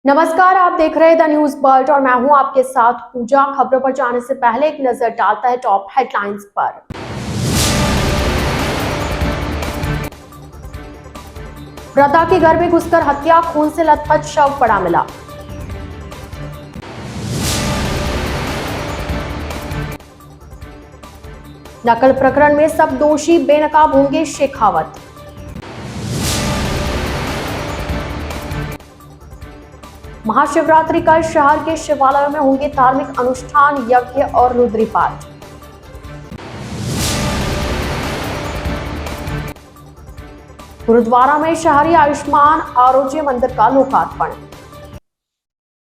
नमस्कार, आप देख रहे हैं द न्यूज बर्ड और मैं हूं आपके साथ पूजा। खबरों पर जाने से पहले एक नजर डालता है टॉप हेडलाइंस पर। वृद्धा के घर में घुसकर हत्या, खून से लथपथ शव पड़ा मिला। नकल प्रकरण में सब दोषी बेनकाब होंगे, शेखावत। महाशिवरात्रि कल शहर के शिवालयों में होंगे धार्मिक अनुष्ठान, यज्ञ और रुद्रीपाठ। गुरुद्वारा में शहरी आयुष्मान आरोग्य मंदिर का लोकार्पण।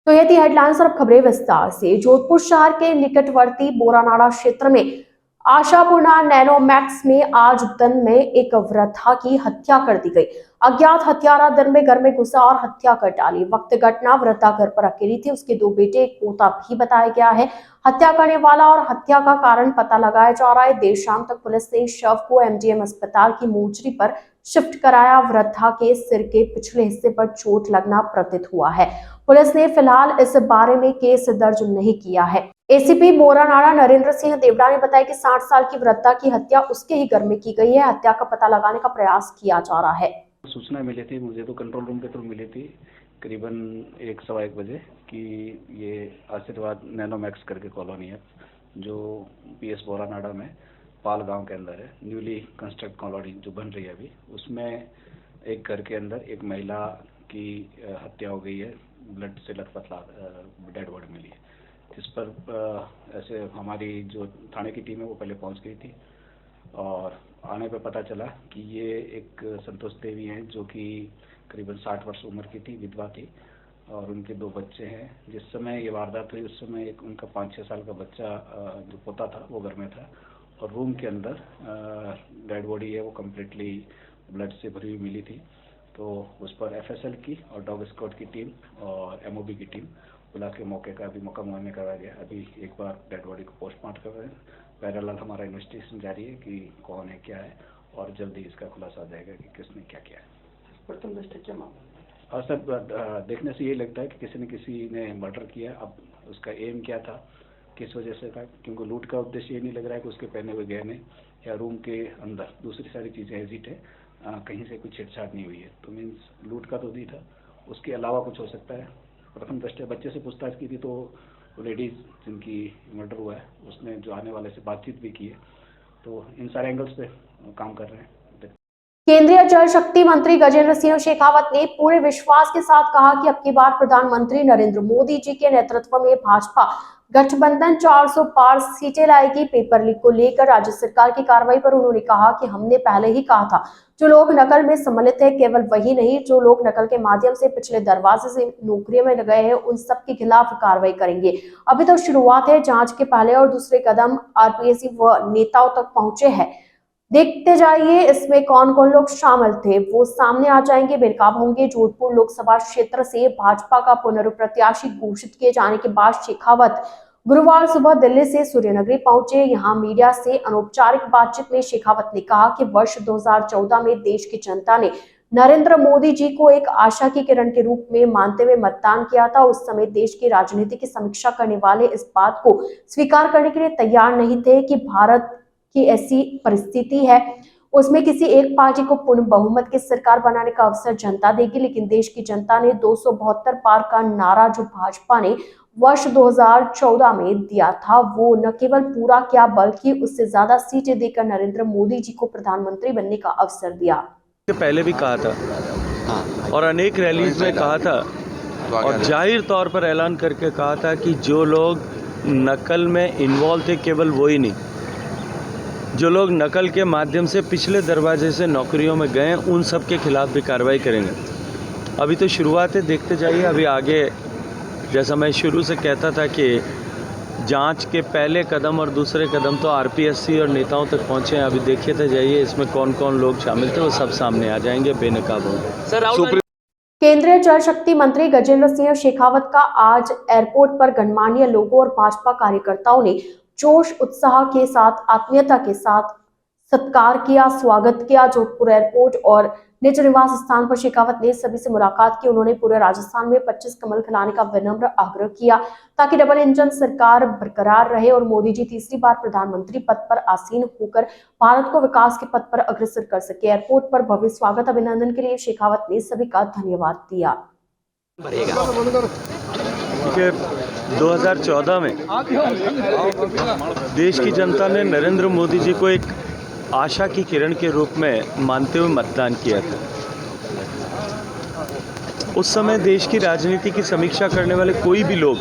तो ये थी हेडलाइंस और अब खबरें विस्तार से। जोधपुर शहर के निकटवर्ती बोरानाड़ा क्षेत्र में आशापूर्णा नैनोमैक्स में आज दिन में एक वृद्धा की हत्या कर दी गई। अज्ञात हत्यारा दिन में घर में घुसा और हत्या कर डाली। वक्त घटना वृद्धा घर पर अकेली थी, उसके 2 बेटे, एक पोता भी बताया गया है। हत्या करने वाला और हत्या का कारण पता लगाया जा रहा है। देर शाम तक पुलिस ने शव को एमडीएम अस्पताल की मोर्चरी पर शिफ्ट कराया। वृद्धा के सिर के पिछले हिस्से पर चोट लगना प्रतीत हुआ है। पुलिस ने फिलहाल इस बारे में केस दर्ज नहीं किया है। एसीपी बोरानाड़ा नरेंद्र सिंह देवड़ा ने बताया कि 60 साल की वृद्धा की हत्या उसके ही घर में की गई है। हत्या का पता लगाने का प्रयास किया जा रहा है। सूचना मिली थी, मुझे तो कंट्रोल रूम के थ्रू मिली थी करीबन 1-1:15 बजे कि ये आशीर्वाद नैनोमैक्स करके कॉलोनी है जो पीएस बोरानाड़ा में पाल गांव के अंदर है। न्यूली कंस्ट्रक्ट कॉलोनी जो बन रही है अभी, उसमें एक घर के अंदर एक महिला की हत्या हो गई है। ब्लड से लथपथ डेड बॉडी मिली है, जिस पर ऐसे हमारी जो थाने की टीम है वो पहले पहुंच गई थी और आने पे पता चला कि ये एक संतोष देवी हैं जो कि करीबन 60 वर्ष उम्र की थी, विधवा थी और उनके 2 बच्चे हैं। जिस समय ये वारदात हुई उस समय एक उनका 5-6 साल का बच्चा जो पोता था वो घर में था और रूम के अंदर डेड बॉडी है वो कम्प्लीटली ब्लड से भरी हुई मिली थी। तो उस पर एफएसएल की और डॉग स्क्वाड की टीम और एमओबी की टीम बुला के मौके का अभी मौका मुआयना करवाया गया। अभी एक बार डेड बॉडी को पोस्टमार्टम कर रहे हैं। पैरेलल हमारा इन्वेस्टिगेशन जारी है कि कौन है, क्या है और जल्दी इसका खुलासा आ जाएगा कि किसने क्या किया है। प्रथम दृष्टया क्या मामला? और सर देखने से ये लगता है कि किसी ने मर्डर किया। अब उसका एम क्या था, किस वजह से था, क्योंकि लूट का उद्देश्य ये नहीं लग रहा है कि उसके पहने हुए गहने या रूम के अंदर दूसरी सारी चीज़ें एजिट है, कहीं से कुछ छेड़छाड़ नहीं हुई है। तो मीन्स लूट का तो नहीं था, उसके अलावा कुछ हो सकता है। प्रथम दृष्टया बच्चे से पूछताछ की थी तो लेडीज जिनकी मर्डर हुआ है उसने जो आने वाले से बातचीत भी की है, तो इन सारे एंगल्स पे काम कर रहे हैं। केंद्रीय जल शक्ति मंत्री गजेंद्र सिंह शेखावत ने पूरे विश्वास के साथ कहा कि अब की बार प्रधानमंत्री नरेंद्र मोदी जी के नेतृत्व में भाजपा गठबंधन 400 पार सीटें लाएगी। पेपर लीक को लेकर राज्य सरकार की कार्रवाई पर उन्होंने कहा कि हमने पहले ही कहा था, जो लोग नकल में सम्मिलित है, केवल वही नहीं, जो लोग नकल के माध्यम से पिछले दरवाजे से नौकरियों में गए हैं, उन सब के खिलाफ कार्रवाई करेंगे। अभी तो शुरुआत है, जांच के पहले और दूसरे कदम आरपीएससी व नेताओं तक पहुंचे हैं। देखते जाइए इसमें कौन कौन लोग शामिल थे, वो सामने आ जाएंगे, बेनकाब होंगे। जोधपुर लोकसभा क्षेत्र से भाजपा का पुनर्प्रत्याशी घोषित किए जाने के बाद शेखावत गुरुवार सुबह दिल्ली से सूर्यनगरी पहुंचे। यहां मीडिया से अनौपचारिक बातचीत में शेखावत ने कहा कि वर्ष 2014 में देश की जनता ने नरेंद्र मोदी जी को एक आशा की किरण के रूप में मानते हुए मतदान किया था। उस समय देश की राजनीति की समीक्षा करने वाले इस बात को स्वीकार करने के लिए तैयार नहीं थे कि भारत की ऐसी परिस्थिति है, उसमें किसी एक पार्टी को पूर्ण बहुमत की सरकार बनाने का अवसर जनता देगी। लेकिन देश की जनता ने 272 पार का नारा जो भाजपा ने वर्ष 2014 में दिया था, वो न केवल पूरा किया बल्कि उससे ज्यादा सीटें देकर नरेंद्र मोदी जी को प्रधानमंत्री बनने का अवसर दिया। पहले भी कहा था और अनेक रैलीज में कहा था और जाहिर तौर पर ऐलान करके कहा था कि जो लोग नकल में इन्वॉल्व थे, केवल वो ही नहीं, जो लोग नकल के माध्यम से पिछले दरवाजे से नौकरियों में गए, उन सब के खिलाफ भी कार्रवाई करेंगे। अभी तो शुरुआत है, देखते जाइए। अभी आगे जैसा मैं शुरू से कहता था कि जांच के पहले कदम और दूसरे कदम तो आरपीएससी और नेताओं तक पहुंचे हैं। अभी देखते जाइए इसमें कौन कौन लोग शामिल थे, वो सब सामने आ जाएंगे, बेनकाब होंगे। केंद्रीय जल शक्ति मंत्री गजेंद्र सिंह शेखावत का आज एयरपोर्ट पर गणमान्य लोगों और भाजपा कार्यकर्ताओं ने जोश उत्साह के साथ, आत्मीयता के साथ सत्कार किया, स्वागत किया। जोधपुर एयरपोर्ट और निज निवास स्थान पर शेखावत ने सभी से मुलाकात की। उन्होंने पूरे राजस्थान में 25 कमल खिलाने का विनम्र आग्रह किया ताकि डबल इंजन सरकार बरकरार रहे और मोदी जी तीसरी बार प्रधानमंत्री पद पर आसीन होकर भारत को विकास के पथ पर अग्रसर कर सके। एयरपोर्ट पर भव्य स्वागत अभिनंदन के लिए शेखावत ने सभी का धन्यवाद दिया। देखिए, 2014 में देश की जनता ने नरेंद्र मोदी जी को एक आशा की किरण के रूप में मानते हुए मतदान किया था। उस समय देश की राजनीति की समीक्षा करने वाले कोई भी लोग,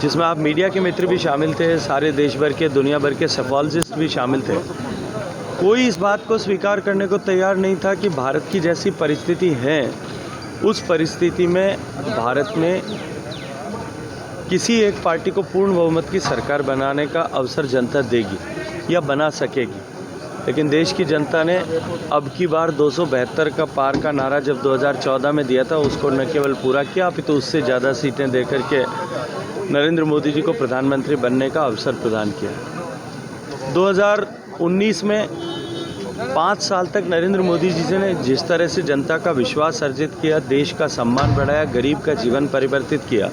जिसमें आप मीडिया के मित्र भी शामिल थे, सारे देश भर के, दुनिया भर के सेफोलॉजिस्ट भी शामिल थे, कोई इस बात को स्वीकार करने को तैयार नहीं था कि भारत की जैसी परिस्थिति है, उस परिस्थिति में भारत में किसी एक पार्टी को पूर्ण बहुमत की सरकार बनाने का अवसर जनता देगी या बना सकेगी। लेकिन देश की जनता ने अब की बार 272 का पार का नारा जब 2014 में दिया था, उसको न केवल पूरा किया अपितु उससे ज़्यादा सीटें देकर के नरेंद्र मोदी जी को प्रधानमंत्री बनने का अवसर प्रदान किया। 2019 में 5 साल तक नरेंद्र मोदी जी ने जिस तरह से जनता का विश्वास अर्जित किया, देश का सम्मान बढ़ाया, गरीब का जीवन परिवर्तित किया,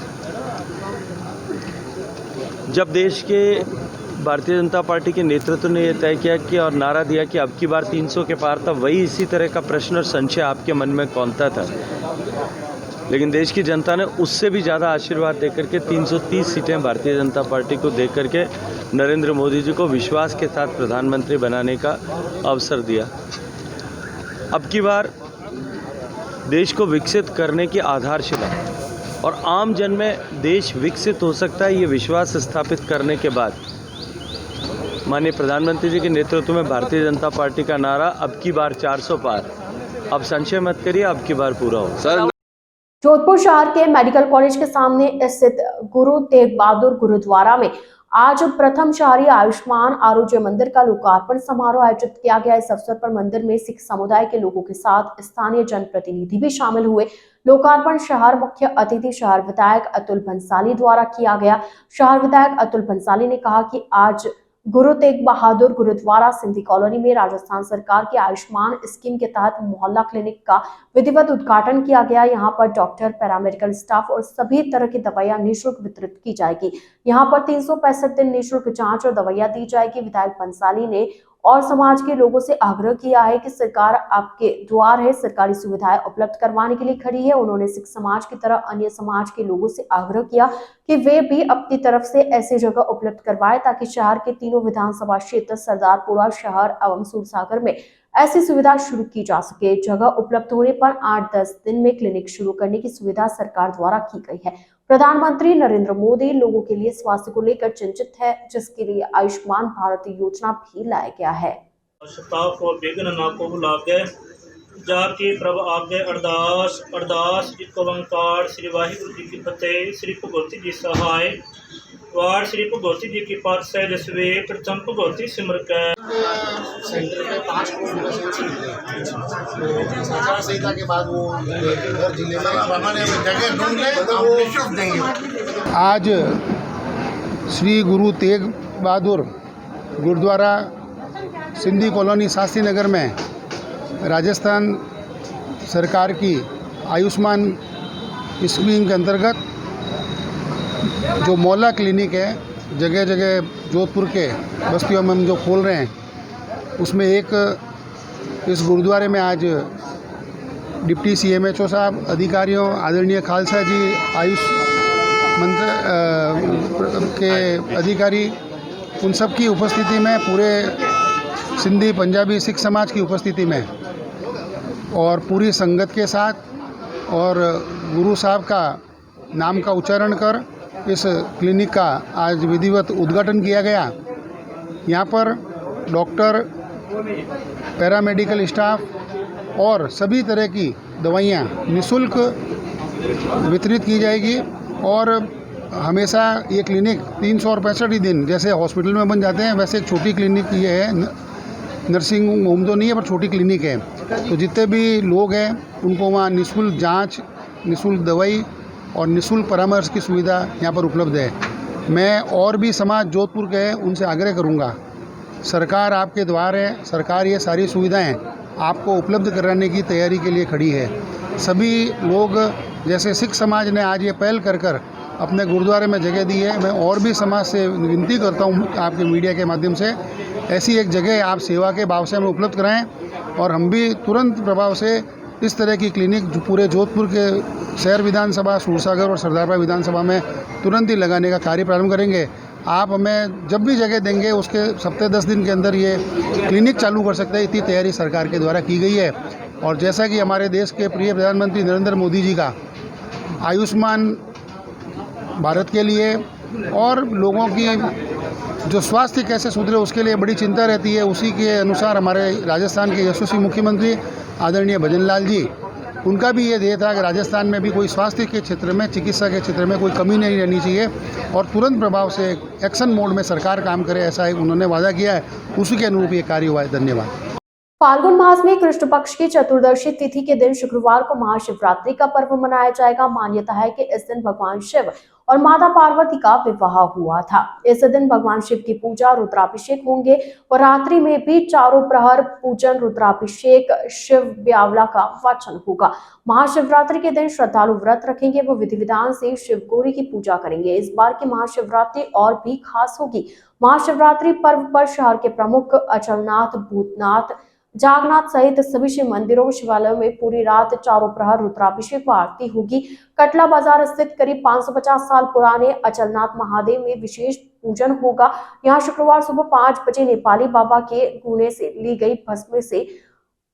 जब देश के भारतीय जनता पार्टी के नेतृत्व ने यह तय किया कि और नारा दिया कि अब की बार 300 के पार था, वही इसी तरह का प्रश्न और संशय आपके मन में कौनता था। लेकिन देश की जनता ने उससे भी ज़्यादा आशीर्वाद देकर के 330 सीटें भारतीय जनता पार्टी को देकर के नरेंद्र मोदी जी को विश्वास के साथ प्रधानमंत्री बनाने का अवसर दिया। अब की बार देश को विकसित करने की आधारशिला और आम जन में देश विकसित हो सकता है, ये विश्वास स्थापित करने के बाद माननीय प्रधानमंत्री जी के नेतृत्व में भारतीय जनता पार्टी का नारा अब की बार 400 पार, अब संशय मत करिए, अब की बार पूरा हो। सर, जोधपुर शहर के मेडिकल कॉलेज के सामने स्थित गुरु तेग बहादुर गुरुद्वारा में आज प्रथम शहरी आयुष्मान आरोग्य मंदिर का लोकार्पण समारोह आयोजित किया गया। इस अवसर पर मंदिर में सिख समुदाय के लोगों के साथ स्थानीय जनप्रतिनिधि भी शामिल हुए। लोकार्पण शहर मुख्य अतिथि शहर विधायक अतुल भंसाली द्वारा किया गया। शहर विधायक अतुल भंसाली ने कहा कि आज गुरु तेग बहादुर गुरुद्वारा सिंधी कॉलोनी में राजस्थान सरकार की आयुष्मान स्कीम के तहत मोहल्ला क्लिनिक का विधिवत उद्घाटन किया गया। यहाँ पर डॉक्टर, पैरामेडिकल स्टाफ और सभी तरह की दवाइयाँ निःशुल्क वितरित की जाएगी। यहाँ पर 365 दिन निःशुल्क जांच और दवाइयाँ दी जाएगी। विधायक बंसाली ने और समाज के लोगों से आग्रह किया है कि सरकार आपके द्वार है, सरकारी सुविधाएं उपलब्ध करवाने के लिए खड़ी है। उन्होंने सिख समाज की तरह अन्य समाज के लोगों से आग्रह किया कि वे भी अपनी तरफ से ऐसी जगह उपलब्ध करवाएं ताकि शहर के तीनों विधानसभा क्षेत्र, सरदारपुरा शहर एवं सूरसागर में ऐसी सुविधा शुरू की जा सके। जगह उपलब्ध होने पर 8-10 दिन में क्लिनिक शुरू करने की सुविधा सरकार द्वारा की गई है। प्रधानमंत्री नरेंद्र मोदी लोगों के लिए स्वास्थ्य को लेकर चिंतित है, जिसके लिए आयुष्मान भारत योजना भी लाया गया है। जाके प्रभ आगे अरदास अरदास एक ओंकार श्री वाहिगुरु जी की फतेह। श्री भगवती जी सहाय वार श्री भगवती जी की पातशाही दसवे प्रथम भगवती सिमर के सेंटर में 5 आचार संहिता के बाद वो हर जिले में हमारे जगह ढूंढ ले हम निःशुल्क देंगे। आज श्री गुरु तेग बहादुर गुरुद्वारा सिंधी कॉलोनी शास्त्री नगर में राजस्थान सरकार की आयुष्मान स्कीम के अंतर्गत जो मोहल्ला क्लिनिक है, जगह जगह जोधपुर के बस्तियों में हम जो खोल रहे हैं, उसमें एक इस गुरुद्वारे में आज डिप्टी CMHO साहब, अधिकारियों, आदरणीय खालसा जी, आयुष मंत्र के अधिकारी, उन सब की उपस्थिति में, पूरे सिंधी, पंजाबी, सिख समाज की उपस्थिति में और पूरी संगत के साथ और गुरु साहब का नाम का उच्चारण कर इस क्लिनिक का आज विधिवत उद्घाटन किया गया। यहाँ पर डॉक्टर, पैरामेडिकल स्टाफ और सभी तरह की दवाइयाँ निःशुल्क वितरित की जाएगी और हमेशा ये क्लिनिक 365 दिन जैसे हॉस्पिटल में बन जाते हैं, वैसे एक छोटी क्लिनिक ये है, नर्सिंग होम तो नहीं है पर छोटी क्लिनिक है। तो जितने भी लोग हैं उनको वहाँ निःशुल्क जांच, निःशुल्क दवाई और निःशुल्क परामर्श की सुविधा यहाँ पर उपलब्ध है। मैं और भी समाज जोधपुर के हैं उनसे आग्रह करूँगा, सरकार आपके द्वार है, सरकार ये सारी सुविधाएं आपको उपलब्ध कराने की तैयारी के लिए खड़ी है। सभी लोग, जैसे सिख समाज ने आज ये पहल कर अपने गुरुद्वारे में जगह दी है, मैं और भी समाज से विनती करता हूँ आपके मीडिया के माध्यम से, ऐसी एक जगह आप सेवा के भाव से हमें उपलब्ध कराएं और हम भी तुरंत प्रभाव से इस तरह की क्लिनिक जो पूरे जोधपुर के शहर विधानसभा, सूरसागर और सरदारपुर विधानसभा में तुरंत ही लगाने का कार्य प्रारंभ करेंगे। आप हमें जब भी जगह देंगे उसके हफ्ते 10 दिन के अंदर ये क्लिनिक चालू कर सकते हैं, इतनी तैयारी सरकार के द्वारा की गई है। और जैसा कि हमारे देश के प्रिय प्रधानमंत्री नरेंद्र मोदी जी का आयुष्मान भारत के लिए और लोगों की जो स्वास्थ्य कैसे सुधरे उसके लिए बड़ी चिंता रहती है, उसी के अनुसार हमारे राजस्थान के यशस्वी मुख्यमंत्री आदरणीय भजन लाल जी, उनका भी ये ध्येय था कि राजस्थान में भी कोई स्वास्थ्य के क्षेत्र में, चिकित्सा के क्षेत्र में कोई कमी नहीं रहनी चाहिए और तुरंत प्रभाव से एक्शन मोड में सरकार काम करे, ऐसा एक उन्होंने वादा किया है, उसी के अनुरूप ये कार्य हुआ है। धन्यवाद। फाल्गुन मास में कृष्ण पक्ष की चतुर्दशी तिथि के दिन शुक्रवार को महाशिवरात्रि का पर्व मनाया जाएगा। मान्यता है कि इस दिन भगवान शिव और माता पार्वती का विवाह हुआ था। इस दिन भगवान शिव की पूजा, रुद्राभिषेक होंगे और रात्रि में भी चारों प्रहर पूजन, रुद्राभिषेक, शिव ब्यावला का वाचन होगा। महाशिवरात्रि के दिन श्रद्धालु व्रत रखेंगे, वो विधि विधान से शिव गौरी की पूजा करेंगे। इस बार की महाशिवरात्रि और भी खास होगी। महाशिवरात्रि पर्व पर शहर के प्रमुख अचलनाथ, भूतनाथ, जागनाथ सहित सभी शिव मंदिरों, शिवालयों में पूरी रात चारों प्रहर रुद्राभिषेक व आरती होगी। कटला बाजार स्थित करीब 550 साल पुराने अचलनाथ महादेव में विशेष पूजन होगा। यहाँ शुक्रवार सुबह 5 बजे नेपाली बाबा के गूने से ली गई भस्म से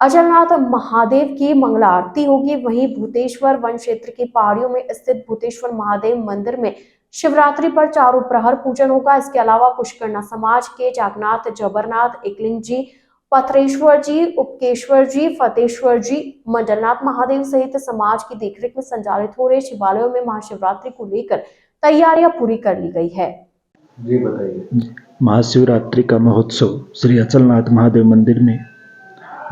अचलनाथ महादेव की मंगला आरती होगी। वहीं भूतेश्वर वन क्षेत्र की पहाड़ियों में स्थित भूतेश्वर महादेव मंदिर में शिवरात्रि पर चारों प्रहर पूजन होगा। इसके अलावा पुष्करना समाज के जागनाथ, जबरनाथ, एकलिंग जी, पत्रेश्वर जी, उपकेश्वर जी, फतेश्वर जी, मंडलनाथ महादेव सहित समाज की देखरेख में संचालित हो रहे शिवालयों में महाशिवरात्रि को लेकर तैयारियां पूरी कर ली गई है। जी बताइए। महाशिवरात्रि का महोत्सव श्री अचलनाथ महादेव मंदिर में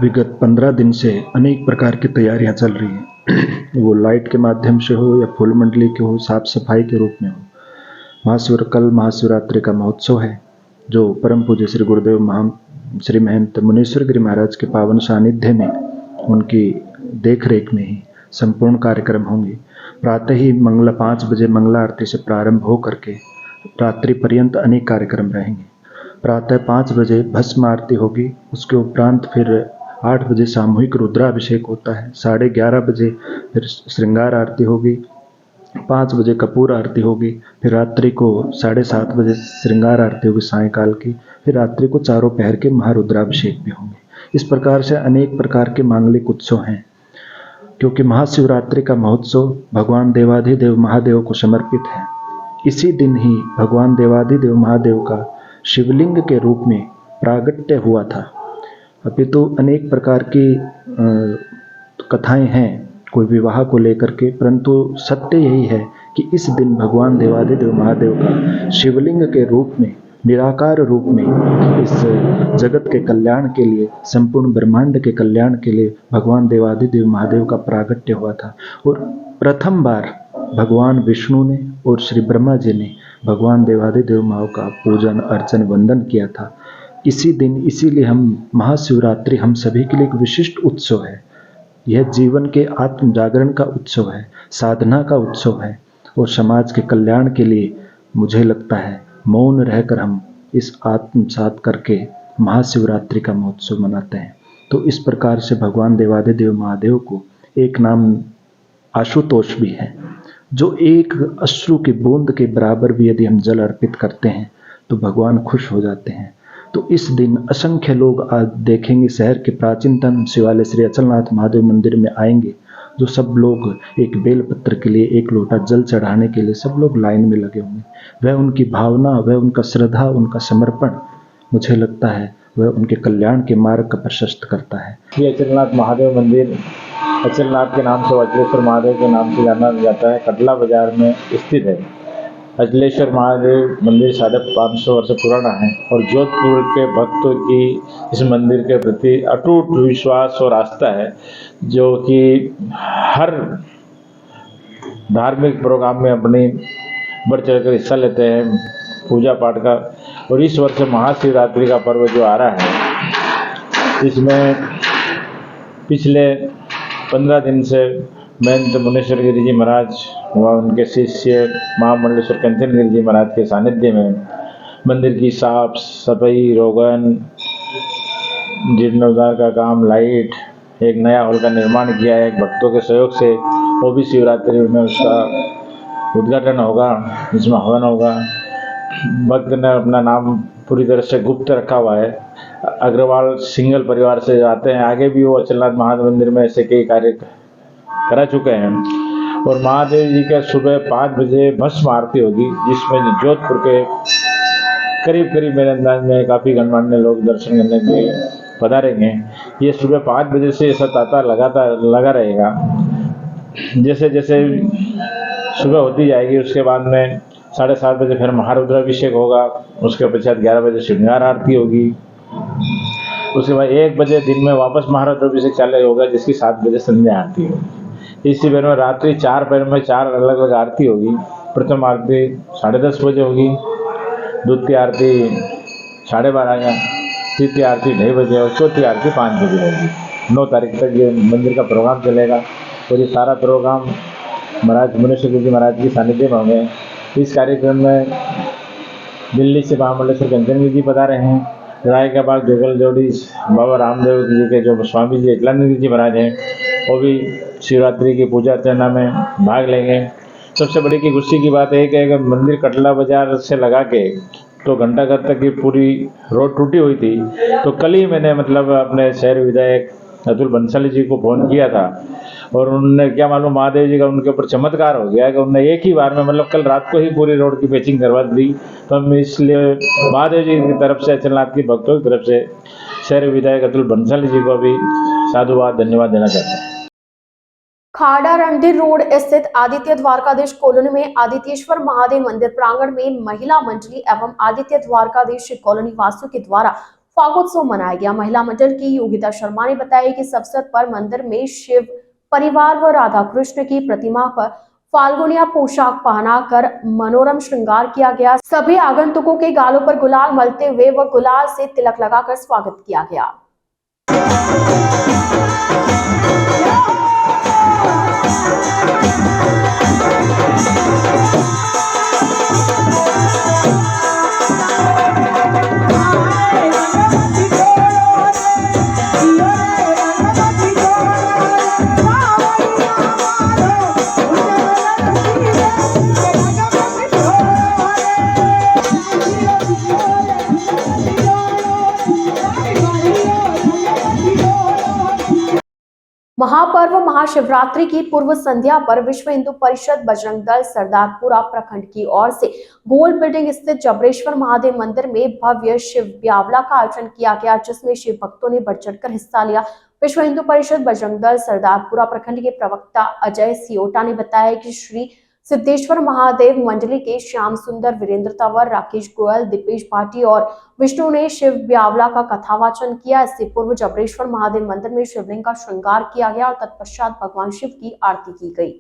विगत 15 दिन से अनेक प्रकार की तैयारियां चल रही हैं। वो लाइट के माध्यम से हो या फूल मंडली के हो, साफ सफाई के रूप में हो। कल महाशिवरात्रि का महोत्सव है, जो परम पूज्य श्री गुरुदेव श्री महंत मुनीश्वर गिरी महाराज के पावन सानिध्य में, उनकी देखरेख में ही संपूर्ण कार्यक्रम होंगे। प्रातः ही 5 बजे मंगला आरती से प्रारंभ हो करके रात्रि पर्यंत अनेक कार्यक्रम रहेंगे। प्रातः 5 बजे भस्म आरती होगी, उसके उपरांत फिर 8 बजे सामूहिक रुद्राभिषेक होता है। 11:30 बजे फिर श्रृंगार आरती होगी, 5 बजे कपूर आरती होगी, फिर रात्रि को 7:30 बजे श्रृंगार आरती होगी सायंकाल की, फिर रात्रि को चारों पहर के महारुद्राभिषेक भी होंगे। इस प्रकार से अनेक प्रकार के मांगलिक उत्सव हैं, क्योंकि महाशिवरात्रि का महोत्सव भगवान देवाधिदेव महादेव को समर्पित है। इसी दिन ही भगवान देवाधिदेव महादेव का शिवलिंग के रूप में प्रागट्य हुआ था। अभी तो अनेक प्रकार की कथाएं हैं कोई विवाह को लेकर के, परंतु सत्य यही है कि इस दिन भगवान देवाधिदेव महादेव का शिवलिंग के रूप में, निराकार रूप में, इस जगत के कल्याण के लिए, संपूर्ण ब्रह्मांड के कल्याण के लिए भगवान देवाधिदेव महादेव का प्रागट्य हुआ था। और प्रथम बार भगवान विष्णु ने और श्री ब्रह्मा जी ने भगवान देवाधिदेव महादेव का पूजन, अर्चन, वंदन किया था इसी दिन। इसीलिए हम महाशिवरात्रि हम सभी के लिए एक विशिष्ट उत्सव है। यह जीवन के आत्म जागरण का उत्सव है, साधना का उत्सव है, और समाज के कल्याण के लिए मुझे लगता है मौन रहकर हम इस आत्मसात करके महाशिवरात्रि का महोत्सव मनाते हैं। तो इस प्रकार से भगवान देवाधिदेव महादेव को एक नाम आशुतोष भी है, जो एक अश्रु की बूंद के बराबर भी यदि हम जल अर्पित करते हैं तो भगवान खुश हो जाते हैं। तो इस दिन असंख्य लोग आज देखेंगे, शहर के प्राचीनतम शिवालय श्री अचलनाथ महादेव मंदिर में आएंगे, जो सब लोग एक बेलपत्र के लिए, एक लोटा जल चढ़ाने के लिए सब लोग लाइन में लगे होंगे। वह उनकी भावना, वह उनका श्रद्धा, उनका समर्पण, मुझे लगता है वह उनके कल्याण के मार्ग का प्रशस्त करता है। श्री अचलनाथ महादेव मंदिर अचलनाथ के नाम से, अचलेश्वर महादेव के नाम से जाना जाता है, कटला बाजार में स्थित है। अचलेश्वर महादेव मंदिर 550 वर्ष पुराना है और जोधपुर के भक्तों की इस मंदिर के प्रति अटूट विश्वास और आस्था है, जो कि हर धार्मिक प्रोग्राम में अपनी बढ़ चढ़कर हिस्सा लेते हैं, पूजा पाठ का। और इस वर्ष महाशिवरात्रि का पर्व जो आ रहा है, इसमें पिछले 15 दिन से महंत मुनेश्वर गिरी जी महाराज व उनके शिष्य महामंडलेश्वर कंचन गिरी जी महाराज के सानिध्य में मंदिर की साफ सफाई, रोगन, जीर्णोद्धार का काम, लाइट, एक नया हॉल का निर्माण किया है भक्तों के सहयोग से। वो भी शिवरात्रि में उसका उद्घाटन होगा, जिसमें हवन होगा। भक्त ने अपना नाम पूरी तरह से गुप्त रखा हुआ है। अग्रवाल सिंगल परिवार से आते हैं। आगे भी वो अचलनाथ महादेव मंदिर में ऐसे कई कार्य करा चुके हैं। और महादेव जी के सुबह 5 बजे भस्म आरती होगी, जिसमें जोधपुर के करीब करीब मेरे अंदाज में काफ़ी गणमान्य लोग दर्शन करने के लिए पधारेंगे। ये सुबह 5 बजे से ऐसा तांता लगातार लगा रहेगा। जैसे जैसे सुबह होती जाएगी उसके बाद में 7:30 बजे फिर महारुद्राभिषेक होगा। उसके पश्चात 11 बजे श्रृंगार आरती होगी। उसके बाद 1 बजे दिन में वापस महारुद्राभिषेक चालू होगा, जिसकी 7 बजे संध्या आरती होगी। इसी बेर में रात्रि 4 पैर में 4 अलग अलग आरती होगी। प्रथम आरती 10:30 बजे होगी, द्वितीय आरती 12:30, तृतीय आरती 2:30 बजे और चौथी आरती 5 बजे होगी। 9 तारीख तक ये मंदिर का प्रोग्राम चलेगा और ये सारा प्रोग्राम महाराज मुनेश्वर जी महाराज की सानिध्य में होंगे। इस कार्यक्रम में दिल्ली से महामंडलेश्वर कंचन जी बता रहे हैं। राय के बाद जुगल जोड़ी बाबा रामदेव जी के जो स्वामी जी अचलानंद जी महाराज हैं, वो भी शिवरात्रि की पूजा अर्चना में भाग लेंगे। सबसे बड़ी की खुशी की बात है कि मंदिर कटला बाजार से लगा के तो घंटाघर तक की पूरी रोड टूटी हुई थी। तो कल ही मैंने अपने शहर विधायक अतुल बंसल जी को फ़ोन किया था और उन्होंने क्या मालूम महादेव जी का उनके ऊपर चमत्कार हो गया कि उन्होंने एक ही बार में कल रात को ही पूरी रोड की पेचिंग करवा दी। तो हम इसलिए महादेव जी की तरफ से, अचलनाथ की भक्तों की तरफ से शहर विधायक अतुल बंसल जी को भी साधुवाद धन्यवाद देना चाहते हैं। खाड़ा रणधीर रोड स्थित आदित्य द्वारकाधीश कॉलोनी में आदित्येश्वर महादेव मंदिर प्रांगण में महिला मंडली एवं आदित्य द्वारकाधीश कॉलोनी वासियों के द्वारा फागोत्सव मनाया गया। महिला मंडल की योगिता शर्मा ने बताया कि इस अवसर पर मंदिर में शिव परिवार व राधा कृष्ण की प्रतिमा पर फाल्गुनिया पोशाक पहनाकर मनोरम श्रृंगार किया गया। सभी आगंतुकों के गालों पर गुलाल मलते हुए व गुलाल से तिलक लगाकर स्वागत किया गया। महापर्व महाशिवरात्रि की पूर्व संध्या पर विश्व हिंदू परिषद बजरंग दल सरदारपुरा प्रखंड की ओर से गोल बिल्डिंग स्थित जबरेश्वर महादेव मंदिर में भव्य शिव ब्यावला का आयोजन किया गया, जिसमें शिव भक्तों ने बढ़ चढ़कर हिस्सा लिया। विश्व हिंदू परिषद बजरंग दल सरदारपुरा प्रखंड के प्रवक्ता अजय सियोटा ने बताया कि श्री सिद्धेश्वर महादेव मंडली के श्याम सुंदर, वीरेंद्र तंवर, राकेश गोयल, दीपेश भाटी और विष्णु ने शिव ब्यावला का कथावाचन किया। इससे पूर्व जबरेश्वर महादेव मंदिर में शिवलिंग का श्रृंगार किया गया और तत्पश्चात भगवान शिव की आरती की गई।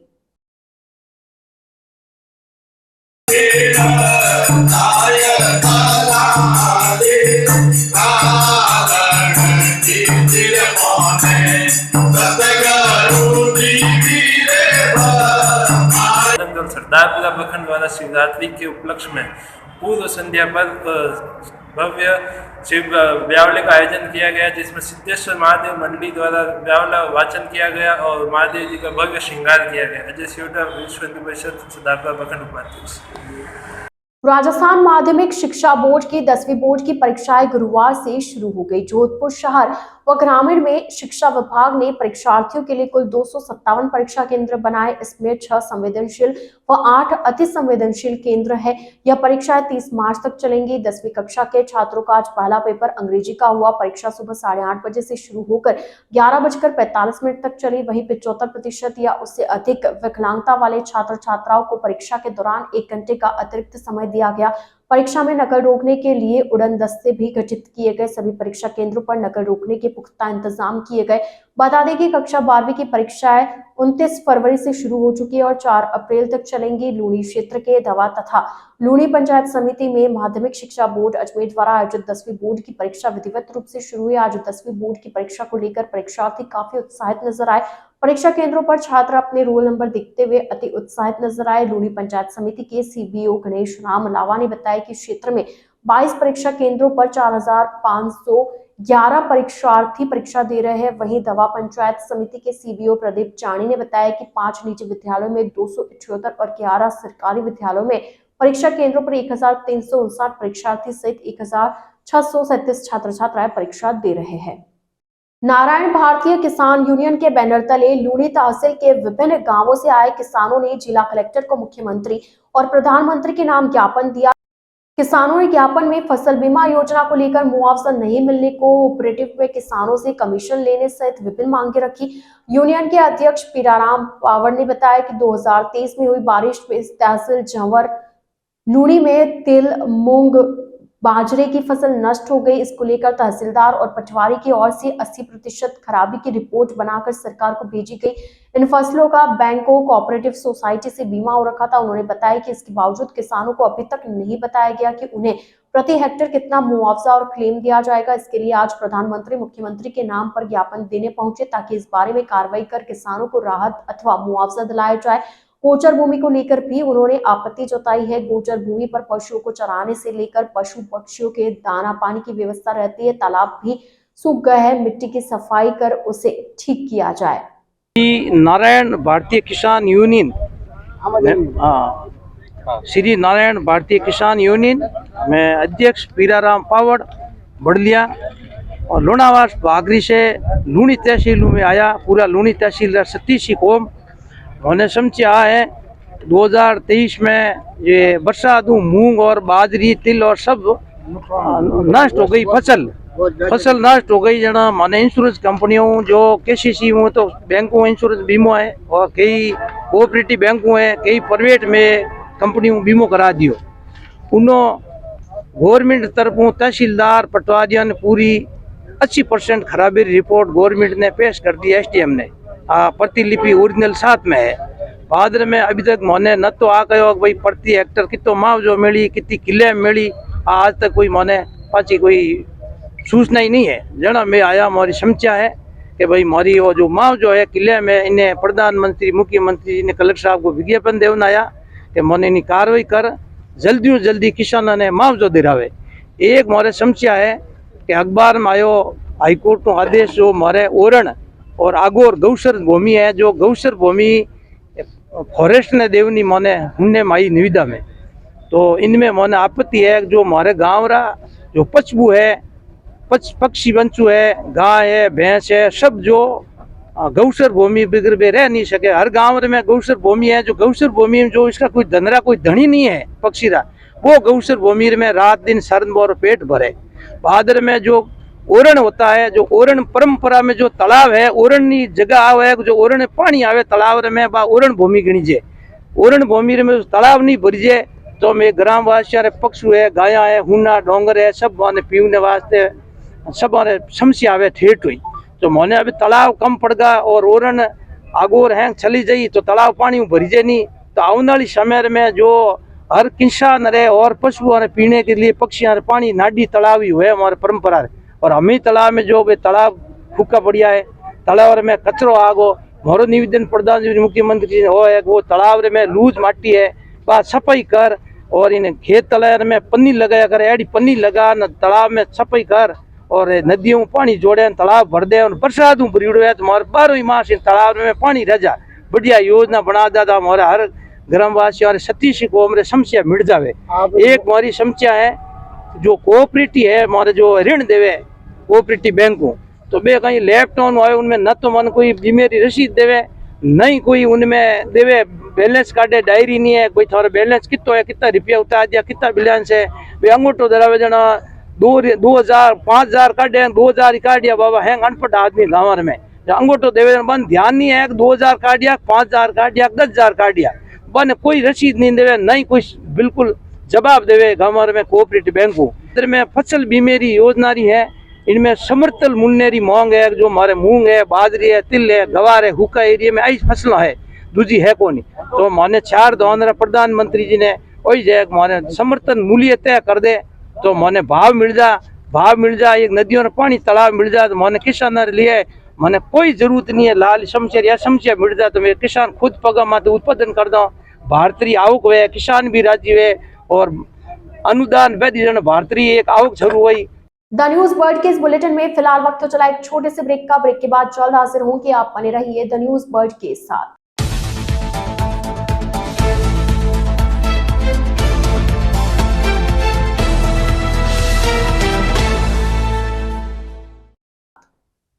सरदारपुरा प्रखंड द्वारा शिवरात्रि के उपलक्ष्य में पूर्व संध्या पर भव्य शिव ब्यावले का आयोजन किया गया, जिसमें सिद्धेश्वर महादेव मंडली द्वारा ब्यावला वाचन किया गया और महादेव जी का भव्य श्रृंगार किया गया। अजय सियोटा, विश्व हिंदू परिषद सरदारपुरा प्रखंड उपाध्यक्ष। राजस्थान माध्यमिक शिक्षा बोर्ड की 10वीं बोर्ड की परीक्षाएं गुरुवार से शुरू हो गई। जोधपुर शहर व ग्रामीण में शिक्षा विभाग ने परीक्षार्थियों के लिए कुल 257 परीक्षा केंद्र बनाए। इसमें 6 संवेदनशील व 8 अति संवेदनशील केंद्र है। यह परीक्षाएं 30 मार्च तक चलेंगी। 10वीं कक्षा के छात्रों का आज पहला पेपर अंग्रेजी का हुआ। परीक्षा सुबह 8:30 बजे से शुरू होकर 11:45 तक चली। वहीं 75% या उससे अधिक विकलांगता वाले छात्र छात्राओं को परीक्षा के दौरान 1 घंटे का अतिरिक्त समय दिया गया। परीक्षा में नकल रोकने के लिए उड़न दस्ते भी गठित किए गए। सभी परीक्षा केंद्रों पर नकल रोकने के पुख्ता इंतजाम किए गए। बता दें कि कक्षा 12वीं की परीक्षाएं 29 फरवरी से शुरू हो चुकी है और 4 अप्रैल तक चलेंगी। लूणी क्षेत्र के दवा तथा लूणी पंचायत समिति में माध्यमिक शिक्षा बोर्ड अजमेर द्वारा आयोजित 10वीं बोर्ड की परीक्षा विधिवत रूप से शुरू हुई। आज 10वीं बोर्ड की परीक्षा को लेकर परीक्षार्थी काफी उत्साहित नजर आए। परीक्षा केंद्रों पर छात्र अपने रोल नंबर देखते हुए अति उत्साहित नजर आए। लूणी पंचायत समिति के सीबीओ गणेश राम अलावा ने बताया कि क्षेत्र में 22 परीक्षा केंद्रों पर 4,511 परीक्षार्थी परीक्षा दे रहे हैं। वहीं दवा पंचायत समिति के सीबीओ प्रदीप चाणी ने बताया कि 5 निजी विद्यालयों में 278 और 11 सरकारी विद्यालयों में परीक्षा केंद्रों पर 1,359 परीक्षार्थी सहित 1,637 छात्र छात्राएं परीक्षा दे रहे हैं। नारायण भारतीय किसान यूनियन के बैनर तले लूणी तहसील के विभिन्न गांवों से आए किसानों ने जिला कलेक्टर को मुख्यमंत्री और प्रधानमंत्री के नाम ज्ञापन दिया। किसानों ने ज्ञापन में फसल बीमा योजना को लेकर मुआवजा नहीं मिलने, कोऑपरेटिव में किसानों से कमीशन लेने सहित विभिन्न मांगे रखी। यूनियन के अध्यक्ष पीराराम पावर ने बताया कि 2023 में हुई बारिश में तहसील जंवर लूणी में तिल, मूंग, बाजरे की फसल नष्ट हो गई। इसको लेकर तहसीलदार और पटवारी की ओर से 80% खराबी की रिपोर्ट बनाकर सरकार को भेजी गई। इन फसलों का बैंकों, कोऑपरेटिव सोसाइटी से बीमा हो रखा था। उन्होंने बताया कि इसके बावजूद किसानों को अभी तक नहीं बताया गया कि उन्हें प्रति हेक्टेयर कितना मुआवजा और क्लेम दिया जाएगा। इसके लिए आज प्रधानमंत्री, मुख्यमंत्री के नाम पर ज्ञापन देने पहुंचे ताकि इस बारे में कार्रवाई कर किसानों को राहत अथवा मुआवजा दिलाया जाए। गोचर भूमि को लेकर भी उन्होंने आपत्ति जताई है। गोचर भूमि पर पशुओं को चराने से लेकर पशु पक्षियों के दाना पानी की व्यवस्था रहती है। तालाब भी सूख गए हैं, मिट्टी की सफाई कर उसे ठीक किया जाए। नारायण भारतीय किसान यूनियन, श्री नारायण भारतीय किसान यूनियन में अध्यक्ष पीराराम पावड़ बड़लिया और लोनावास भागरी से लूणी तहसील में आया। पूरा लूणी तहसील 37 कौम होने समझा है। 2023 में ये बरसात मूंग और बाजरी, तिल और सब नष्ट हो गई। फसल नष्ट हो गई। जना माने इंश्योरेंस कंपनियों जो केसीसी हुए तो बैंकों इंश्योरेंस बीमो है और कई कोऑपरेटिव बैंकों है, कई प्राइवेट में कंपनियों बीमो करा दियो। उन्होंने गवर्नमेंट तरफों तहसीलदार पटवारियों ने पूरी 80% खराबी रिपोर्ट गवर्नमेंट ने पेश कर दी। एसडीएम ने प्रतिलिपि ओरिजिनल साथ में है। भाद्र में अभी तक मोने न तो आ गयो भाई प्रति हेक्टर कितो मुआवजो मिली, कितनी किले मिली, आज तक कोई मोने पाची कोई सूचना ही नहीं है। जना में आया मोरी समझा है कि भाई मोरी वो जो मुआवजो है किले में, इन्हें प्रधानमंत्री, मुख्यमंत्री ने कलेक्टर साहब को विज्ञापन देवन आया कि मोने इन्हें कार्रवाई कर जल्दी जल्दी किसानों ने मुआवजो दिलावे। एक मोरे समझा है कि अखबार में आयो हाईकोर्ट को आदेश जो मोरे ओरण और आगोर गौसर भूमि है, जो गौसर भूमि फॉरेस्ट ने देवनी मोने हमने माई निविदा में, तो इनमें मोने आपत्ति है। जो हमारे गाँव रहा जो पशु है, पक्षी बंचू है, गाय है, भैंस है, सब जो गौसर भूमि बिगड़ में रह नहीं सके। हर गांव में गौसर भूमि है। जो गौसर भूमि में जो इसका कोई धनरा कोई धनी नहीं है पक्षी रहा, वो गौसर भूमि में रात दिन सरन और पेट भरे। भाद्र में जो ओरण होता है, जो ओरण परंपरा में जो तालाब है, ओरण जगह आवे, जो ओरण पानी आवे तालाब में बा ओरण भूमि गिणीजे। ओरण भूमि में तालाब नहीं भरीजे तो मैं ग्रामवासियों रे पक्षु है, गाया है, हुना डोंगर है, सब माने पीने वास्ते सब माने समस्या आवे ठेठ हुई। तो मोने अभी तालाब कम पड़ गया और ओरण आगोर है चली जाई तो तालाब पानी भरीजे नहीं। तो आने वाली समय में जो हर किसान रहे और पशुओं ने पीने के लिए पक्षियों पानी नाडी तालाब ही हुए हमारे परंपरा है। और हम ही तालाब में जो तालाब फूका पड़िया है, तालाब में कचरो आगो। मोरो निवेदन प्रधानमंत्री, मुख्यमंत्री हो है वो तालाब में लूज माटी है बा सफाई कर और इन खेत तालाब में पन्नी लगाया कर, एडी पन्नी लगा न तालाब में सफाई कर और नदियों में पानी जोड़े, तालाब भर दे। और बरसात भरीड़ो है तो हमारे 12 मास इन तालाब में पानी रह जा। बढ़िया योजना बना दादा हमारे हर ग्रामवासी और 37 को हमारे समस्या मिट जावे। एक हमारी समस्या है जो कोऑपरेटिव है, हमारे जो ऋण देवे कोऑपरेटिव बैंकों, तो बे कहीं लैपटॉप आए उनमें न तो मन कोई बीमारी रसीद देवे, नहीं कोई उनमें देवे बैलेंस काटे, डायरी नहीं है कोई थारा बैलेंस कितो है, कितना रुपया उतार दिया, कितना बैलेंस है। वे अंगूठो धरावे जना 2000 5000 काटे, 2000 ही काट दिया बाबा है अनपढ़ आदमी गाँव में। अंगूठो देवे बन ध्यान नहीं है 2000 काट दिया, 5000 काट दिया, 10,000 काट दिया, बन कोई रसीद नहीं देवे, नहीं कोई बिल्कुल जवाब देवे गांव में कोऑपरेटिव बैंक को। इधर में फसल बीमेरी योजना रही है, इनमें समर्थन मूल्य री मांग है, जो हमारे मूंग है, बाजरी है, तिल है, गवार है, हुक्का एरिया में आई फसलें है, दूसरी है कौन। तो माने 4 दो प्रधानमंत्री जी ने वही जय माने समर्थन मूल्य तय कर दे, तो माने भाव मिल जा, एक नदियों में पानी तालाब मिल जाए, तो माने किसान लिए माने कोई जरूरत नहीं है लाल शमशेर या शमशिया मिल जाए तो मैं किसान खुद पगा माते उत्पादन कर दो। भारतीय आवक वे किसान भी राजी हुए और अनुदान वैध भारतीय एक आवक शुरू हुई। द न्यूज बर्ड के इस बुलेटिन में फिलहाल वक्त तो चला एक छोटे से ब्रेक का। ब्रेक के बाद जल्द हाजिर होंगे, आप बने रहिए द न्यूज बर्ड के साथ।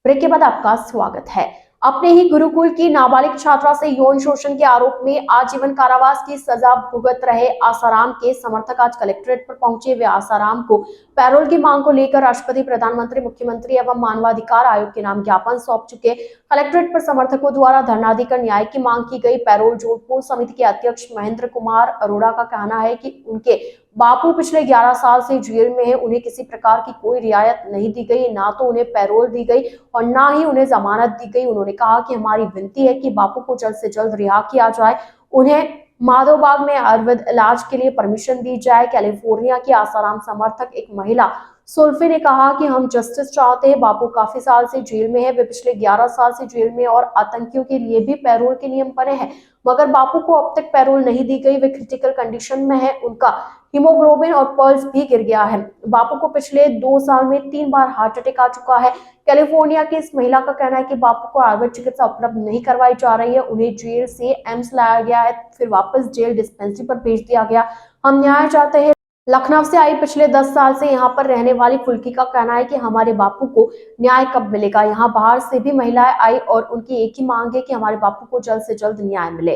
ब्रेक के बाद आपका स्वागत है। अपने ही गुरुकुल की नाबालिग छात्रा से यौन शोषण के आरोप में आजीवन कारावास की सजा भुगत रहे आसाराम के समर्थक आज कलेक्ट्रेट पर पहुंचे। वे आसाराम को पैरोल की मांग को लेकर राष्ट्रपति, प्रधानमंत्री, मुख्यमंत्री एवं मानवाधिकार आयोग के नाम ज्ञापन सौंप चुके। कलेक्ट्रेट पर समर्थकों द्वारा धरना देकर न्याय की मांग की गई। पैरोल जोधपुर समिति के अध्यक्ष महेंद्र कुमार अरोड़ा का कहना है कि उनके बापू पिछले 11 साल से जेल में है, उन्हें किसी प्रकार की कोई रियायत नहीं दी गई, ना तो उन्हें पैरोल दी गई और ना ही उन्हें जमानत दी गई। उन्होंने कहा कि हमारी विनती है कि बापू को जल्द से जल्द रिहा किया जाए, उन्हें माधोबाग में आयुर्वेद इलाज के लिए परमिशन दी जाए। कैलिफोर्निया की आसाराम समर्थक एक महिला सुल्फी ने कहा कि हम जस्टिस चाहते हैं। बापू काफी साल से जेल में है, वे पिछले 11 साल से जेल में और आतंकियों के लिए भी पैरोल के नियम बने हैं, मगर बापू को अब तक पैरोल नहीं दी गई। वे क्रिटिकल कंडीशन में है, उनका हीमोग्लोबिन और पल्स भी गिर गया है। बापू को पिछले 2 साल में 3 बार हार्ट अटैक आ चुका है। कैलिफोर्निया की इस महिला का कहना है कि बापू को आयुर्वेद चिकित्सा उपलब्ध नहीं करवाई जा रही है, उन्हें जेल से एम्स लाया गया है, फिर वापस जेल डिस्पेंसरी पर भेज दिया गया। हम न्याय चाहते हैं। लखनऊ से आई पिछले 10 साल से यहाँ पर रहने वाली फुल्की का कहना है कि हमारे बापू को न्याय कब मिलेगा। यहाँ बाहर से भी महिलाएं आई और उनकी एक ही मांग है कि हमारे बापू को जल्द से जल्द न्याय मिले।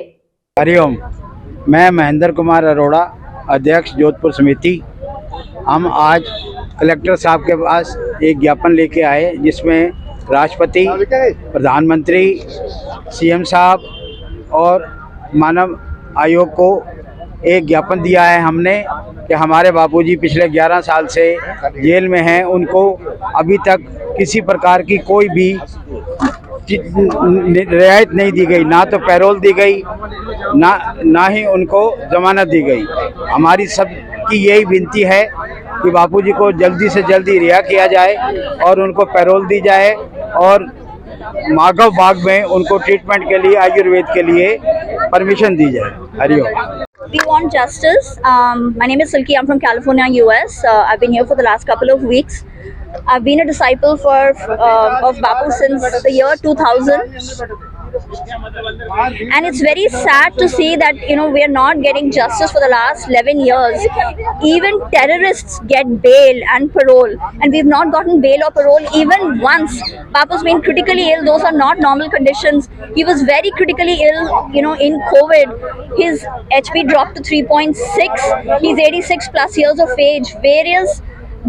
हरिओम, मैं महेंद्र कुमार अरोड़ा, अध्यक्ष जोधपुर समिति। हम आज कलेक्टर साहब के पास एक ज्ञापन लेके आए जिसमें राष्ट्रपति, प्रधानमंत्री, सीएम साहब और मानव आयोग को एक ज्ञापन दिया है हमने कि हमारे बापूजी पिछले 11 साल से जेल में हैं, उनको अभी तक किसी प्रकार की कोई भी रियायत नहीं दी गई, ना तो पैरोल दी गई, ना ही उनको जमानत दी गई। हमारी सबकी यही विनती है कि बापूजी को जल्दी से जल्दी रिहा किया जाए और उनको पैरोल दी जाए और माधव बाग में उनको ट्रीटमेंट के लिए, आयुर्वेद के लिए परमिशन दी जाए। Hariom. We want justice. My name is Silky. I'm from California, US. I've been here for the last couple of weeks. I've been a disciple of Bapu since the year 2000. And it's very sad to see that, we are not getting justice for the last 11 years. Even terrorists get bail and parole, and we've not gotten bail or parole even once. Bapu's been critically ill. Those are not normal conditions. He was very critically ill, in COVID. His HP dropped to 3.6. He's 86 plus years of age. Various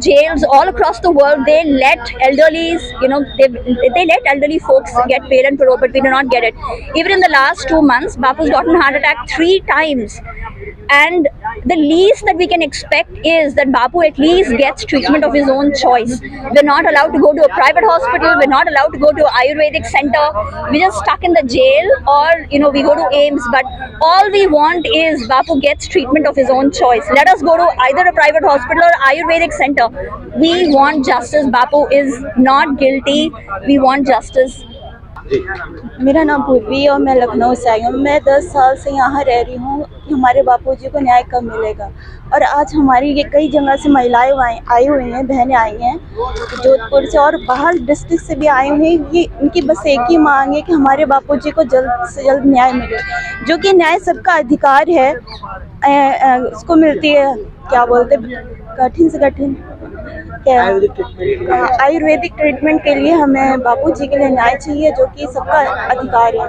jails all across the world, they let elderlies, they let elderly folks get bail and parole, but we do not get it. Even in the last 2 months, Bapu's gotten heart attack 3 times. And the least that we can expect is that Bapu at least gets treatment of his own choice. We're not allowed to go to a private hospital. We're not allowed to go to an Ayurvedic center. We're just stuck in the jail, or, we go to AIIMS. But all we want is Bapu gets treatment of his own choice. Let us go to either a private hospital or Ayurvedic center. We want justice. Bapu is not guilty. We want justice. मेरा नाम पूर्वी और मैं लखनऊ से आई हूँ। मैं 10 साल से यहाँ रह रही हूँ कि हमारे बापूजी को न्याय कब मिलेगा। और आज हमारी ये कई जगह से महिलाएं आई हुई हैं, बहनें आई हैं जोधपुर से और बाहर डिस्ट्रिक्ट से भी आई हुई हैं। ये उनकी बस एक ही मांग है कि हमारे बापूजी को जल्द से जल्द न्याय मिले, जो कि न्याय सबका अधिकार है, उसको मिलती है। क्या बोलते, कठिन से कठिन आयुर्वेदिक ट्रीटमेंट के लिए हमें बापूजी के लिए न्याय चाहिए, जो कि सबका अधिकार है।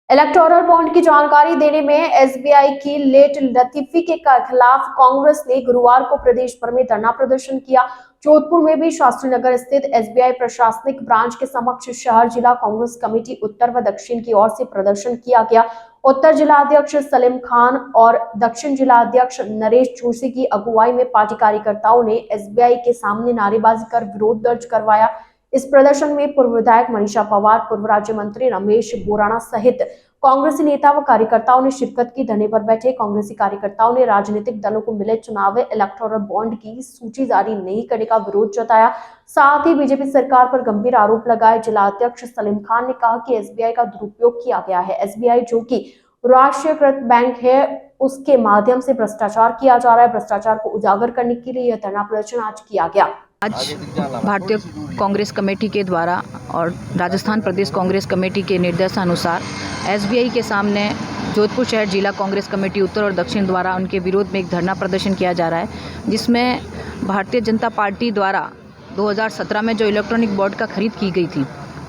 इलेक्टोरल बॉन्ड की जानकारी देने में एसबीआई की लेट लतीफी के खिलाफ कांग्रेस ने गुरुवार को प्रदेश भर में धरना प्रदर्शन किया। जोधपुर में भी शास्त्री नगर स्थित एसबीआई प्रशासनिक ब्रांच के समक्ष शहर जिला कांग्रेस कमेटी उत्तर व दक्षिण की ओर से प्रदर्शन किया गया उत्तर जिलाध्यक्ष सलीम खान और दक्षिण जिलाध्यक्ष नरेश जोशी की अगुवाई में पार्टी कार्यकर्ताओं ने एसबीआई के सामने नारेबाजी कर विरोध दर्ज करवाया। इस प्रदर्शन में पूर्व विधायक मनीषा पवार, पूर्व राज्य मंत्री रमेश बोराना सहित कांग्रेसी नेता व कार्यकर्ताओं ने शिरकत की। धरने पर बैठे कांग्रेसी कार्यकर्ताओं ने राजनीतिक दलों को मिले चुनावी इलेक्टोरल बॉन्ड की सूची जारी नहीं करने का विरोध जताया। साथ ही बीजेपी सरकार पर गंभीर आरोप लगाए। जिलाध्यक्ष सलीम खान ने कहा कि एसबीआई का दुरुपयोग किया गया है। एसबीआई जो कि राष्ट्रीयकृत बैंक है, उसके माध्यम से भ्रष्टाचार किया जा रहा है। भ्रष्टाचार को उजागर करने के लिए यह धरना प्रदर्शन आज किया गया। आज भारतीय कांग्रेस कमेटी के द्वारा और राजस्थान प्रदेश कांग्रेस कमेटी के निर्देशानुसार एसबीआई के सामने जोधपुर शहर जिला कांग्रेस कमेटी उत्तर और दक्षिण द्वारा उनके विरोध में एक धरना प्रदर्शन किया जा रहा है, जिसमें भारतीय जनता पार्टी द्वारा 2017 में जो इलेक्ट्रॉनिक बोर्ड का खरीद की गई थी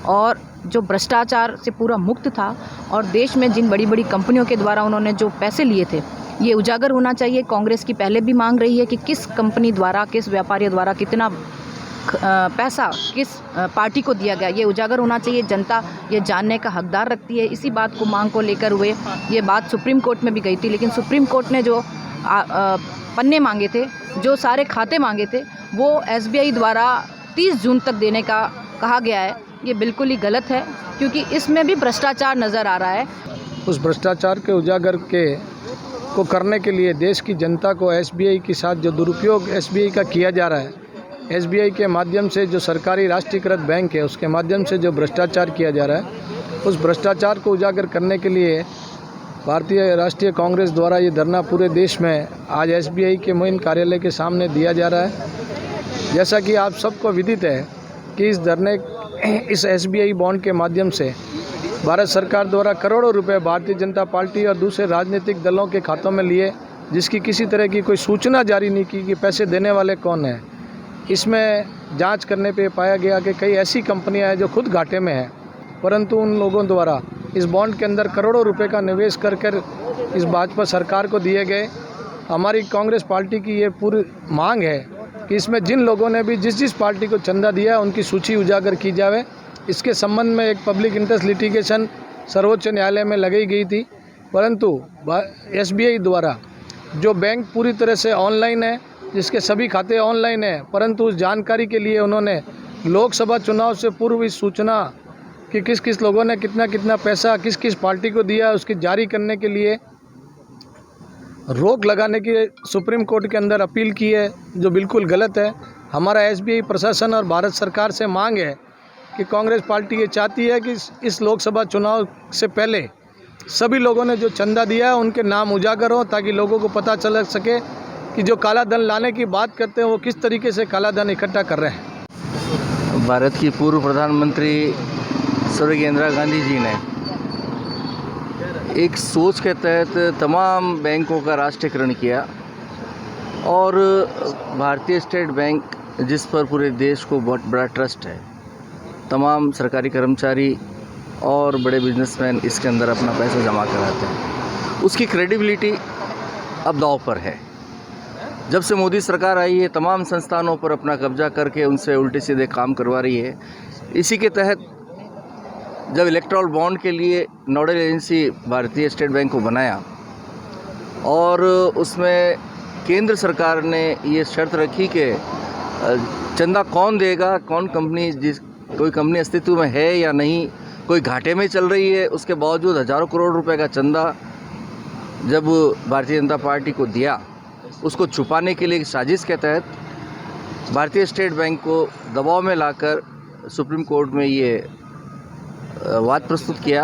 और जो भ्रष्टाचार से पूरा मुक्त था और देश में जिन बड़ी बड़ी कंपनियों के द्वारा उन्होंने जो पैसे लिए थे, ये उजागर होना चाहिए। कांग्रेस की पहले भी मांग रही है कि किस कंपनी द्वारा, किस व्यापारी द्वारा कितना पैसा किस पार्टी को दिया गया, ये उजागर होना चाहिए। जनता ये जानने का हकदार रखती है। इसी बात को मांग को लेकर हुए ये बात सुप्रीम कोर्ट में भी गई थी, लेकिन सुप्रीम कोर्ट ने जो पन्ने मांगे थे, जो सारे खाते मांगे थे, वो एसबीआई द्वारा 30 जून तक देने का कहा गया है। ये बिल्कुल ही गलत है, क्योंकि इसमें भी भ्रष्टाचार नज़र आ रहा है। उस भ्रष्टाचार के उजागर को करने के लिए देश की जनता को एसबीआई के साथ जो दुरुपयोग एसबीआई का किया जा रहा है, एसबीआई के माध्यम से जो सरकारी राष्ट्रीयकृत बैंक है उसके माध्यम से जो भ्रष्टाचार किया जा रहा है, उस भ्रष्टाचार को उजागर करने के लिए भारतीय राष्ट्रीय कांग्रेस द्वारा ये धरना पूरे देश में आज एसबीआई के मेन कार्यालय के सामने दिया जा रहा है। जैसा कि आप सबको विदित है कि इस एसबीआई बॉन्ड के माध्यम से भारत सरकार द्वारा करोड़ों रुपए भारतीय जनता पार्टी और दूसरे राजनीतिक दलों के खातों में लिए, जिसकी किसी तरह की कोई सूचना जारी नहीं की कि पैसे देने वाले कौन हैं। इसमें जांच करने पे पाया गया कि कई ऐसी कंपनियां हैं जो खुद घाटे में हैं, परंतु उन लोगों द्वारा इस बॉन्ड के अंदर करोड़ों रुपए का निवेश कर इस भाजपा सरकार को दिए गए। हमारी कांग्रेस पार्टी की ये पूरी मांग है कि इसमें जिन लोगों ने भी जिस पार्टी को चंदा दिया है उनकी सूची उजागर की जाए। इसके संबंध में एक पब्लिक इंटरेस्ट लिटिगेशन सर्वोच्च न्यायालय में लगाई गई थी, परंतु एसबीआई द्वारा जो बैंक पूरी तरह से ऑनलाइन है, जिसके सभी खाते ऑनलाइन हैं, परंतु उस जानकारी के लिए उन्होंने लोकसभा चुनाव से पूर्व इस सूचना कि किस किस लोगों ने कितना पैसा किस किस पार्टी को दिया, उसकी जारी करने के लिए रोक लगाने की सुप्रीम कोर्ट के अंदर अपील की है, जो बिल्कुल गलत है। हमारा एसबीआई प्रशासन और भारत सरकार से मांग है कि कांग्रेस पार्टी ये चाहती है कि इस लोकसभा चुनाव से पहले सभी लोगों ने जो चंदा दिया है उनके नाम उजागर हो, ताकि लोगों को पता चल सके कि जो काला धन लाने की बात करते हैं वो किस तरीके से काला धन इकट्ठा कर रहे हैं। भारत की पूर्व प्रधानमंत्री स्वर्गीय इंदिरा गांधी जी ने एक सोच के तहत तमाम बैंकों का राष्ट्रीयकरण किया और भारतीय स्टेट बैंक, जिस पर पूरे देश को बहुत बड़ा ट्रस्ट है, तमाम सरकारी कर्मचारी और बड़े बिजनेसमैन इसके अंदर अपना पैसा जमा कराते हैं, उसकी क्रेडिबिलिटी अब दांव पर है। जब से मोदी सरकार आई है, तमाम संस्थानों पर अपना कब्जा करके उनसे उल्टे सीधे काम करवा रही है। इसी के तहत जब इलेक्ट्रल बॉन्ड के लिए नोडल एजेंसी भारतीय स्टेट बैंक को बनाया और उसमें केंद्र सरकार ने ये शर्त रखी कि चंदा कौन देगा, कौन कंपनी, कोई कंपनी अस्तित्व में है या नहीं, कोई घाटे में चल रही है, उसके बावजूद हज़ारों करोड़ रुपए का चंदा जब भारतीय जनता पार्टी को दिया, उसको छुपाने के लिए एक साजिश के तहत भारतीय स्टेट बैंक को दबाव में लाकर सुप्रीम कोर्ट में ये वाद प्रस्तुत किया,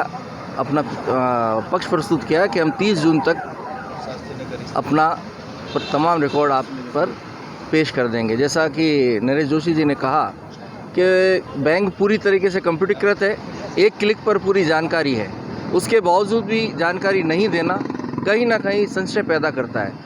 अपना पक्ष प्रस्तुत किया कि हम 30 जून तक अपना तमाम रिकॉर्ड आप पर पेश कर देंगे। जैसा कि नरेश जोशी जी ने कहा कि बैंक पूरी तरीके से कंप्यूटरीकृत है, एक क्लिक पर पूरी जानकारी है, उसके बावजूद भी जानकारी नहीं देना कहीं ना कहीं संशय पैदा करता है।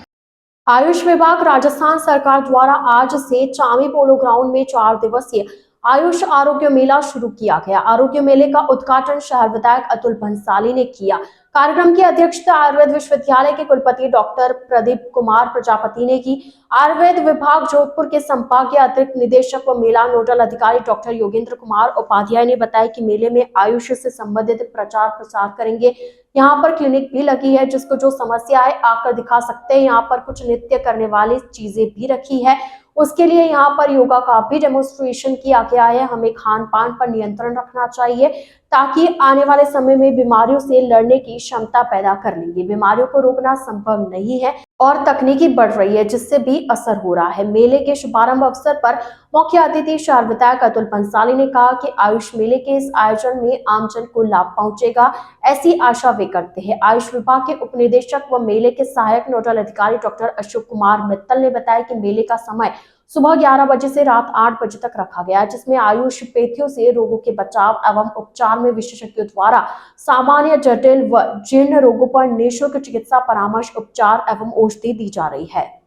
आयुष विभाग राजस्थान सरकार द्वारा आज से चामी पोलो ग्राउंड में 4 दिवसीय आयुष आरोग्य मेला शुरू किया गया। आरोग्य मेले का उद्घाटन शहर विधायक अतुल भंसाली ने किया। कार्यक्रम की अध्यक्षता आयुर्वेद विश्वविद्यालय के कुलपति डॉक्टर प्रदीप कुमार प्रजापति ने की। आयुर्वेद विभाग जोधपुर के संभागीय अतिरिक्त निदेशक व मेला नोडल अधिकारी डॉक्टर योगेंद्र कुमार उपाध्याय ने बताया कि मेले में आयुष से संबंधित प्रचार प्रसार करेंगे। यहाँ पर क्लिनिक भी लगी है, जिसको जो समस्या है आकर दिखा सकते हैं। यहाँ पर कुछ नृत्य करने वाली चीजें भी रखी है, उसके लिए यहाँ पर योगा का भी डेमोन्स्ट्रेशन किया गया है। हमें खान पान पर नियंत्रण रखना चाहिए ताकि आने वाले समय में बीमारियों से लड़ने की क्षमता पैदा कर लेंगे। बीमारियों को रोकना संभव नहीं है और तकनीकी बढ़ रही है, जिससे भी असर हो रहा है। मेले के शुभारंभ अवसर पर मुख्य अतिथि शहर विधायक अतुल पंसाली ने कहा कि आयुष मेले के इस आयोजन में आमजन को लाभ पहुंचेगा, ऐसी आशा वे करते हैं। आयुष विभाग के उप निदेशक व मेले के सहायक नोडल अधिकारी डॉक्टर अशोक कुमार मित्तल ने बताया कि मेले का समय सुबह 11 बजे से रात 8 बजे तक रखा गया है, जिसमें आयुष पेथियों से रोगों के बचाव एवं उपचार में विशेषज्ञों द्वारा सामान्य, जटिल व जीर्ण रोगों पर निःशुल्क चिकित्सा परामर्श, उपचार एवं औषधि दी जा रही है।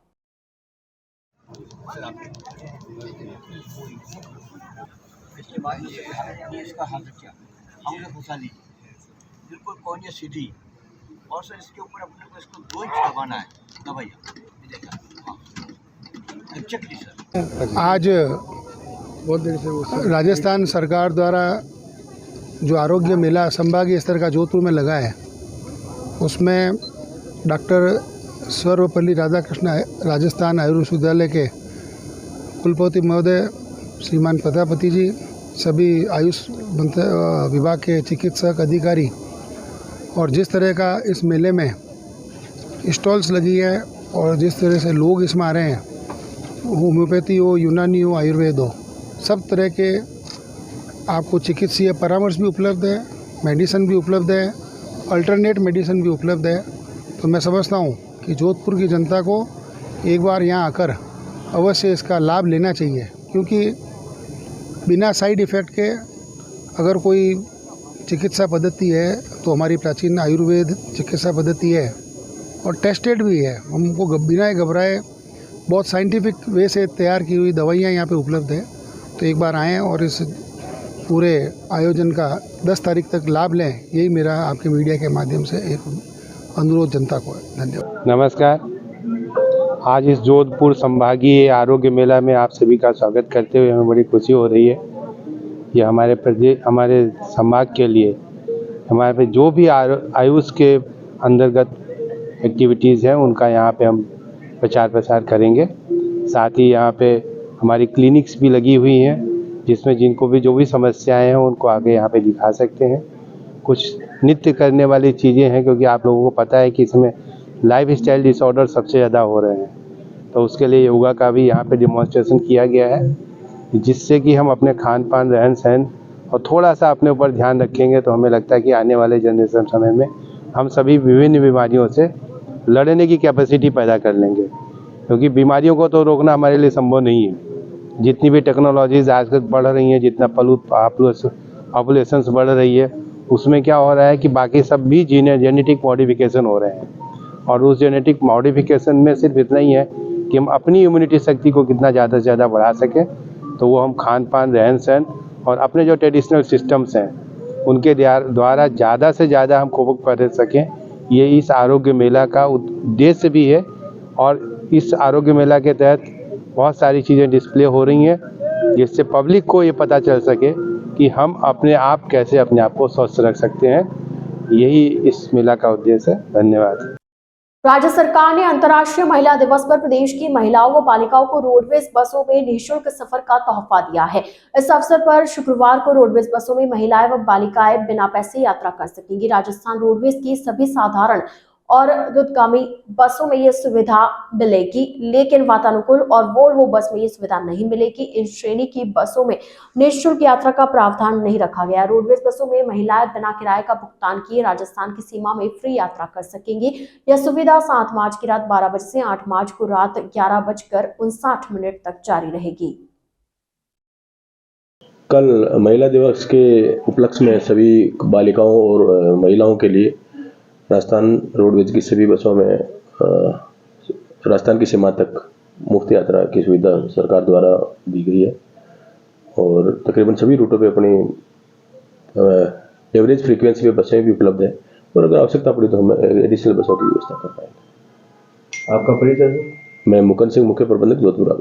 बिल्कुल कोने सीधी और सर इसके ऊपर अपने को इसको दो इंच दबाना है दबाइए। आज राजस्थान सरकार द्वारा जो आरोग्य मेला संभागीय स्तर का जोधपुर में लगा है, उसमें डॉक्टर सर्वपल्ली राधाकृष्ण राजस्थान आयुर्वेद विश्वविद्यालय के कुलपति महोदय श्रीमान प्रजापति जी, सभी आयुष विभाग के चिकित्सक अधिकारी, और जिस तरह का इस मेले में स्टॉल्स लगी है और जिस तरह से लोग इसमें आ रहे हैं, होम्योपैथी हो, यूनानी हो, आयुर्वेद हो, सब तरह के आपको चिकित्सीय परामर्श भी उपलब्ध है, मेडिसिन भी उपलब्ध है, अल्टरनेट मेडिसिन भी उपलब्ध है। तो मैं समझता हूँ कि जोधपुर की जनता को एक बार यहाँ आकर अवश्य इसका लाभ लेना चाहिए, क्योंकि बिना साइड इफ़ेक्ट के अगर कोई चिकित्सा पद्धति है तो हमारी प्राचीन आयुर्वेद चिकित्सा पद्धति है और टेस्टेड भी है। हमको बिना घबराए बहुत साइंटिफिक वे से तैयार की हुई दवाइयाँ यहाँ पे उपलब्ध है। तो एक बार आएँ और इस पूरे आयोजन का 10 तारीख तक लाभ लें, यही मेरा आपके मीडिया के माध्यम से एक अनुरोध जनता को है। धन्यवाद। नमस्कार। आज इस जोधपुर संभागीय आरोग्य मेला में आप सभी का स्वागत करते हुए हमें बड़ी खुशी हो रही है। ये हमारे प्रदेश, हमारे संभाग के लिए, हमारे पे जो भी आयुष के अंतर्गत एक्टिविटीज़ हैं उनका यहाँ पे हम प्रचार प्रसार करेंगे। साथ ही यहाँ पे हमारी क्लिनिक्स भी लगी हुई हैं, जिसमें जिनको भी जो भी समस्याएं हैं उनको आगे यहाँ पे दिखा सकते हैं। कुछ नित्य करने वाली चीज़ें हैं, क्योंकि आप लोगों को पता है कि इसमें लाइफ स्टाइल डिसऑर्डर सबसे ज़्यादा हो रहे हैं, तो उसके लिए योगा का भी यहाँ पे डेमोन्स्ट्रेशन किया गया है, जिससे कि हम अपने खान पान, रहन सहन और थोड़ा सा अपने ऊपर ध्यान रखेंगे तो हमें लगता है कि आने वाले जनरेशन समय में हम सभी विभिन्न बीमारियों से लड़ने की कैपेसिटी पैदा कर लेंगे, क्योंकि बीमारियों को तो रोकना हमारे लिए संभव नहीं है। जितनी भी टेक्नोलॉजीज आजकल बढ़ रही हैं, जितना पॉपुलेशंस बढ़ रही है, उसमें क्या हो रहा है कि बाकी सब भी जेनेटिक मॉडिफिकेशन हो रहे हैं, और उस जेनेटिक मॉडिफिकेशन में सिर्फ इतना ही है कि हम अपनी इम्यूनिटी शक्ति को कितना ज़्यादा से ज़्यादा बढ़ा सकें। तो वो हम खान पान, रहन सहन और अपने जो ट्रेडिशनल सिस्टम्स हैं उनके द्वारा ज़्यादा से ज़्यादा हम कोप कर सकें, ये इस आरोग्य मेला का उद्देश्य भी है। और इस आरोग्य मेला के तहत बहुत सारी चीज़ें डिस्प्ले हो रही हैं, जिससे पब्लिक को ये पता चल सके कि हम अपने आप कैसे अपने आप को स्वस्थ रख सकते हैं। यही इस मेला का उद्देश्य है। धन्यवाद। राज्य सरकार ने अंतर्राष्ट्रीय महिला दिवस पर प्रदेश की महिलाओं व बालिकाओं को रोडवेज बसों में निःशुल्क सफर का तोहफा दिया है। इस अवसर पर शुक्रवार को रोडवेज बसों में महिलाएं व बालिकाएं बिना पैसे यात्रा कर सकेंगी। राजस्थान रोडवेज की सभी साधारण और द्रुतगामी बसों में ये सुविधा मिलेगी, लेकिन वातानुकूल और वोल्वो बस में ये सुविधा नहीं मिलेगी। इन श्रेणी की बसों में निःशुल्क यात्रा का प्रावधान नहीं रखा गया। रोडवेज बसों में महिलाएं बिना किराए का भुगतान किए राजस्थान की सीमा में फ्री यात्रा कर सकेंगी। यह सुविधा 7 मार्च की रात 12 बजे से 8 मार्च को रात 11:59 तक जारी रहेगी। कल महिला दिवस के उपलक्ष्य में सभी बालिकाओं और महिलाओं के लिए राजस्थान रोडवेज की सभी बसों में राजस्थान की सीमा तक मुफ्त यात्रा की सुविधा सरकार द्वारा दी गई है, और तकरीबन सभी रूटों पे अपनी एवरेज फ्रीक्वेंसी पे बसें भी उपलब्ध है। और अगर आवश्यकता पड़ी तो हम एडिशनल बसों की व्यवस्था कर पाएंगे। आपका परिचय सर? मैं मुकुंद सिंह, मुख्य प्रबंधक जोधपुर।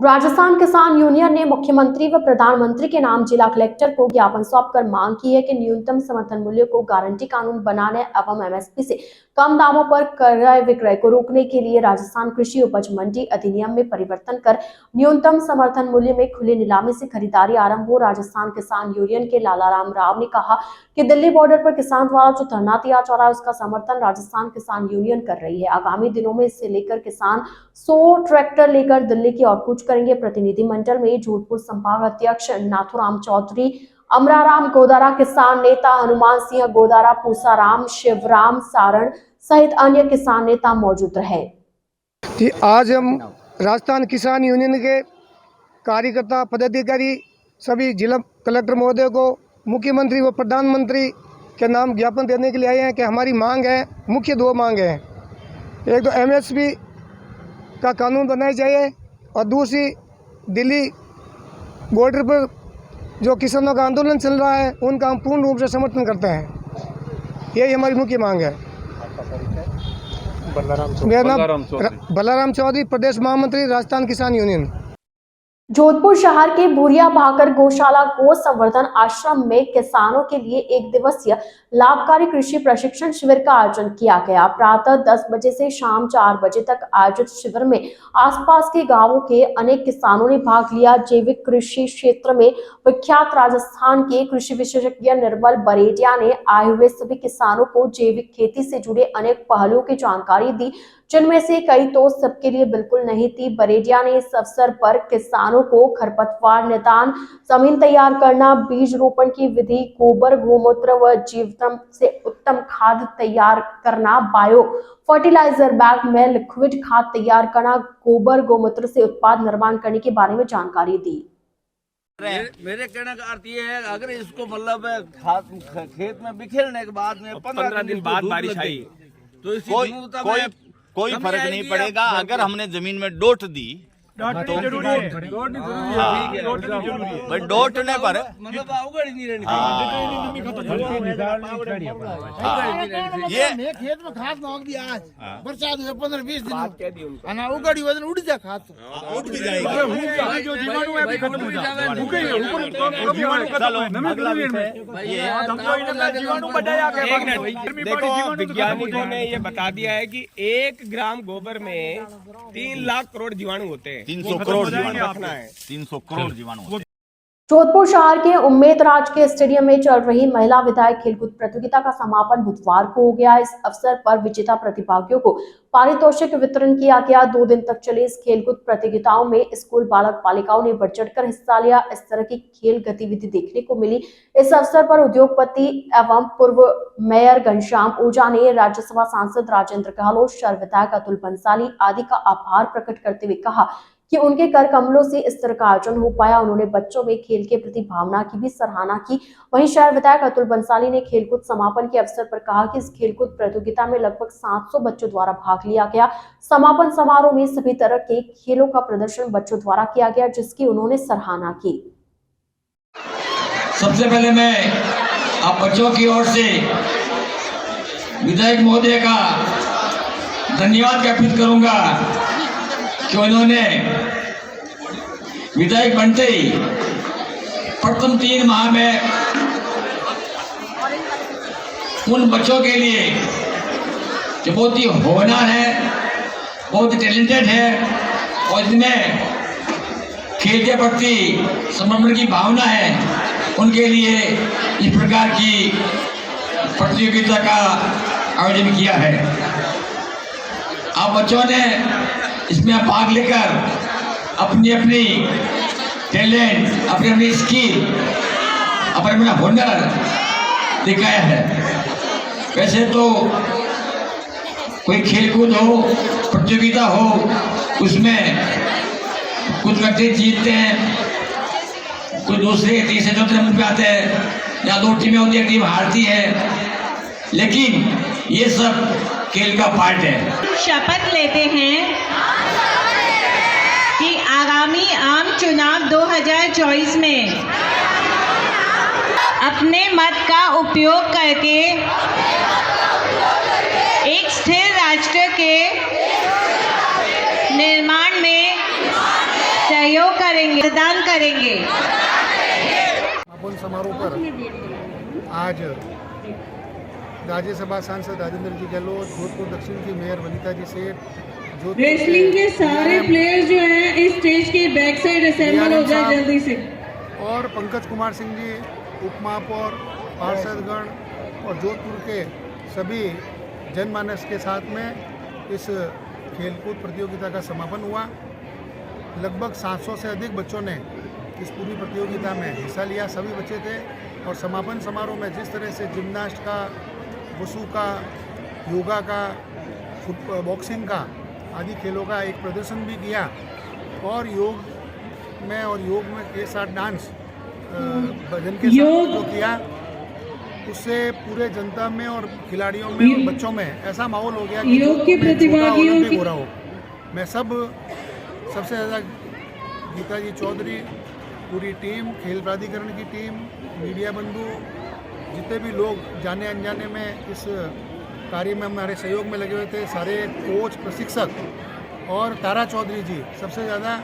राजस्थान किसान यूनियन ने मुख्यमंत्री व प्रधानमंत्री के नाम जिला कलेक्टर को ज्ञापन सौंपकर मांग की है कि न्यूनतम समर्थन मूल्य को गारंटी कानून बनाने एवं एमएसपी से कम दामों पर क्रय विक्रय को रोकने के लिए राजस्थान कृषि उपज मंडी अधिनियम में परिवर्तन कर न्यूनतम समर्थन मूल्य में खुली नीलामी से खरीदारी आरंभ हो। राजस्थान किसान यूनियन के लालाराम राव ने कहा कि दिल्ली बॉर्डर पर किसान द्वारा जो धरना दिया जा रहा है उसका समर्थन राजस्थान किसान यूनियन कर रही है। आगामी दिनों में इससे लेकर किसान 100 ट्रैक्टर लेकर दिल्ली की ओर कूच करेंगे। प्रतिनिधिमंडल में जोधपुर संभाग अध्यक्ष नाथुराम चौधरी, अमराराम गोदारा, किसान नेता हनुमान सिंह गोदारा, पूसाराम, शिवराम सारण सहित अन्य किसान नेता मौजूद रहे। आज हम राजस्थान किसान यूनियन के कार्यकर्ता पदाधिकारी सभी जिला कलेक्टर महोदय को मुख्यमंत्री व प्रधानमंत्री के नाम ज्ञापन देने के लिए आए हैं कि हमारी मांग है, मुख्य 2 मांग है। एक तो एमएसपी का कानून बनाया जाए और दूसरी दिल्ली बॉर्डर पर जो किसानों का आंदोलन चल रहा है उनका हम पूर्ण रूप से समर्थन करते हैं। यही हमारी मुख्य मांग है। मेरा नाम बलराम चौधरी, प्रदेश महामंत्री राजस्थान किसान यूनियन। जोधपुर शहर के भूरिया भाकर गौशाला गो संवर्धन आश्रम में किसानों के लिए 1 दिवसीय लाभकारी कृषि प्रशिक्षण शिविर का आयोजन किया गया। प्रातः 10 बजे से शाम 4 बजे तक आयोजित शिविर में आसपास के गांवों के अनेक किसानों ने भाग लिया। जैविक कृषि क्षेत्र में विख्यात राजस्थान के कृषि विशेषज्ञ निर्मल बरेडिया ने आए हुए सभी किसानों को जैविक खेती से जुड़े अनेक पहलुओं की जानकारी दी, जिनमें से कई तो सबके लिए बिल्कुल नहीं थी। बरेडिया ने इस अवसर पर किसानों को खरपतवार निदान, जमीन तैयार करना, बीज रोपण की विधि, गोबर गोमूत्र व जीवामृत से उत्तम खाद तैयार करना, बायो फर्टिलाइजर बैग में लिक्विड खाद तैयार करना, गोबर गोमूत्र से उत्पाद निर्माण करने के बारे में जानकारी दी। मेरे कहने का अर्थ ये है, अगर इसको मतलब खेत में बिखेरने के बाद में 15 दिन बाद बारिश आई तो कोई फर्क नहीं पड़ेगा। अगर हमने जमीन में डोट दी तो जरूरी है, डोटने पर मतलब अवगढ़ नहीं रहनी ये खेत में खाद नोक दिया आज बरसात हुए 15-20 दिन ना उगड़ी वजन उड़ जा खाद उठ भी जाएगी। जो जीवाणु है अभी खत्म हो जाएगा, ऊपर जीवाणु खत्म है। ये जीवाणु बढ़ाया गया। देखो वैज्ञानिकों ने ये बता दिया है कि 1 ग्राम गोबर में 3 लाख करोड़ जीवाणु होते हैं। 300 करोड़ जीवाणु रखना है, 300 करोड़ जीवाणु। जोधपुर शहर के उम्मेद राज के स्टेडियम में चल रही महिला विधायक खेलकूद प्रतियोगिता का समापन बुधवार को हो गया। इस अवसर पर विजेता प्रतिभागियों को पारितोषिक वितरण किया गया। 2 दिन तक चली इस खेलकूद प्रतियोगिताओं में स्कूल बालक बालिकाओं ने बढ़ चढ़कर हिस्सा लिया। इस तरह की खेल गतिविधि देखने को मिली। इस अवसर पर उद्योगपति एवं पूर्व मेयर घनश्याम ओझा ने राज्यसभा सांसद राजेंद्र गहलोत, शहर विधायक अतुल बंसाली आदि का आभार प्रकट करते हुए कहा कि उनके कर कमलों से इस तरह का आयोजन हो पाया। उन्होंने बच्चों में खेल के प्रति भावना की भी सराहना की। वहीं शहर विधायक अतुल बंसाली ने खेलकूद समापन के अवसर पर कहा कि इस खेलकूद प्रतियोगिता में लगभग 700 बच्चों द्वारा भाग लिया गया। समापन समारोह में सभी तरह के खेलों का प्रदर्शन बच्चों द्वारा किया गया, जिसकी उन्होंने सराहना की। सबसे पहले मैं आप बच्चों की ओर से विधायक महोदय का धन्यवाद ज्ञापित करूंगा कि उन्होंने विधायक बनते ही प्रथम 3 माह में उन बच्चों के लिए जो बहुत ही होनहार है, बहुत ही टैलेंटेड है और इसमें खेल के प्रति समर्पण की भावना है, उनके लिए इस प्रकार की प्रतियोगिता का आयोजन किया है। आप बच्चों ने इसमें भाग लेकर अपनी अपनी टैलेंट, अपनी अपनी स्किल, अपना अपना हुनर दिखाया है। वैसे तो कोई खेलकूद हो, प्रतियोगिता हो, उसमें कुछ व्यक्ति जीतते हैं, कुछ दूसरे तीसरे चौथे नंबर पे आते हैं, या 2 टीमें होती है, टीम हारती है, लेकिन ये सब खेल का पार्ट है। शपथ लेते हैं कि आगामी आम चुनाव 2024 में अपने मत का उपयोग करके एक स्थिर राष्ट्र के निर्माण में सहयोग करेंगे, प्रदान करेंगे। समापन समारोह पर आज राज्यसभा सांसद राजेंद्र जी गहलोत, जोधपुर दक्षिण की मेयर वनिता जी सेठ, रेसलिंग के सारे प्लेयर्स जो हैं इस स्टेज के बैक साइड असेंबल हो जाए जल्दी से, और पंकज कुमार सिंह जी, उप महापौर, पार्षदगण और जोधपुर के सभी जनमानस के साथ में इस खेलकूद प्रतियोगिता का समापन हुआ। लगभग 700 से अधिक बच्चों ने इस पूरी प्रतियोगिता में हिस्सा लिया, सभी बच्चे थे। और समापन समारोह में जिस तरह से जिम्नास्ट का, वुशु का, योगा का, बॉक्सिंग का आदि खेलों का एक प्रदर्शन भी किया, और योग में के साथ डांस भजन के साथ जो किया, उससे पूरे जनता में और खिलाड़ियों में और बच्चों में ऐसा माहौल हो गया कि योग के प्रतिभागियों ओलंपिक हो रहा हो। मैं सबसे ज़्यादा गीता जी चौधरी, पूरी टीम, खेल प्राधिकरण की टीम, मीडिया बंधु, जितने भी लोग जाने अनजाने में इस कार्य में हमारे सहयोग में लगे हुए थे, सारे कोच, प्रशिक्षक और तारा चौधरी जी सबसे ज़्यादा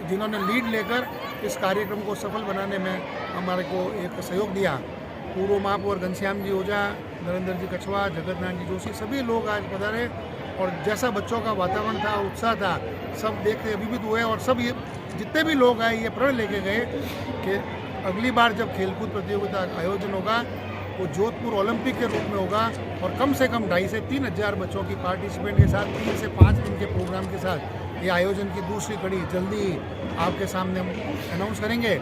जिन्होंने लीड लेकर इस कार्यक्रम को सफल बनाने में हमारे को एक सहयोग दिया। पूर्व महापौर घनश्याम जी ओझा, नरेंद्र जी कछवा, जगन्नाथ जी जोशी, सभी लोग आज पधारे, और जैसा बच्चों का वातावरण था, उत्साह था, सब देख के अभिभूत हुए। और सब ये जितने भी लोग आए ये प्रण लेके गए कि अगली बार जब खेलकूद प्रतियोगिता का आयोजन होगा वो जोधपुर ओलंपिक के रूप में होगा, और कम से कम 2,500 से 3,000 बच्चों की पार्टिसिपेंट के साथ 3 से 5 दिन के प्रोग्राम के साथ ये आयोजन की दूसरी कड़ी जल्दी आपके सामने हम अनाउंस करेंगे।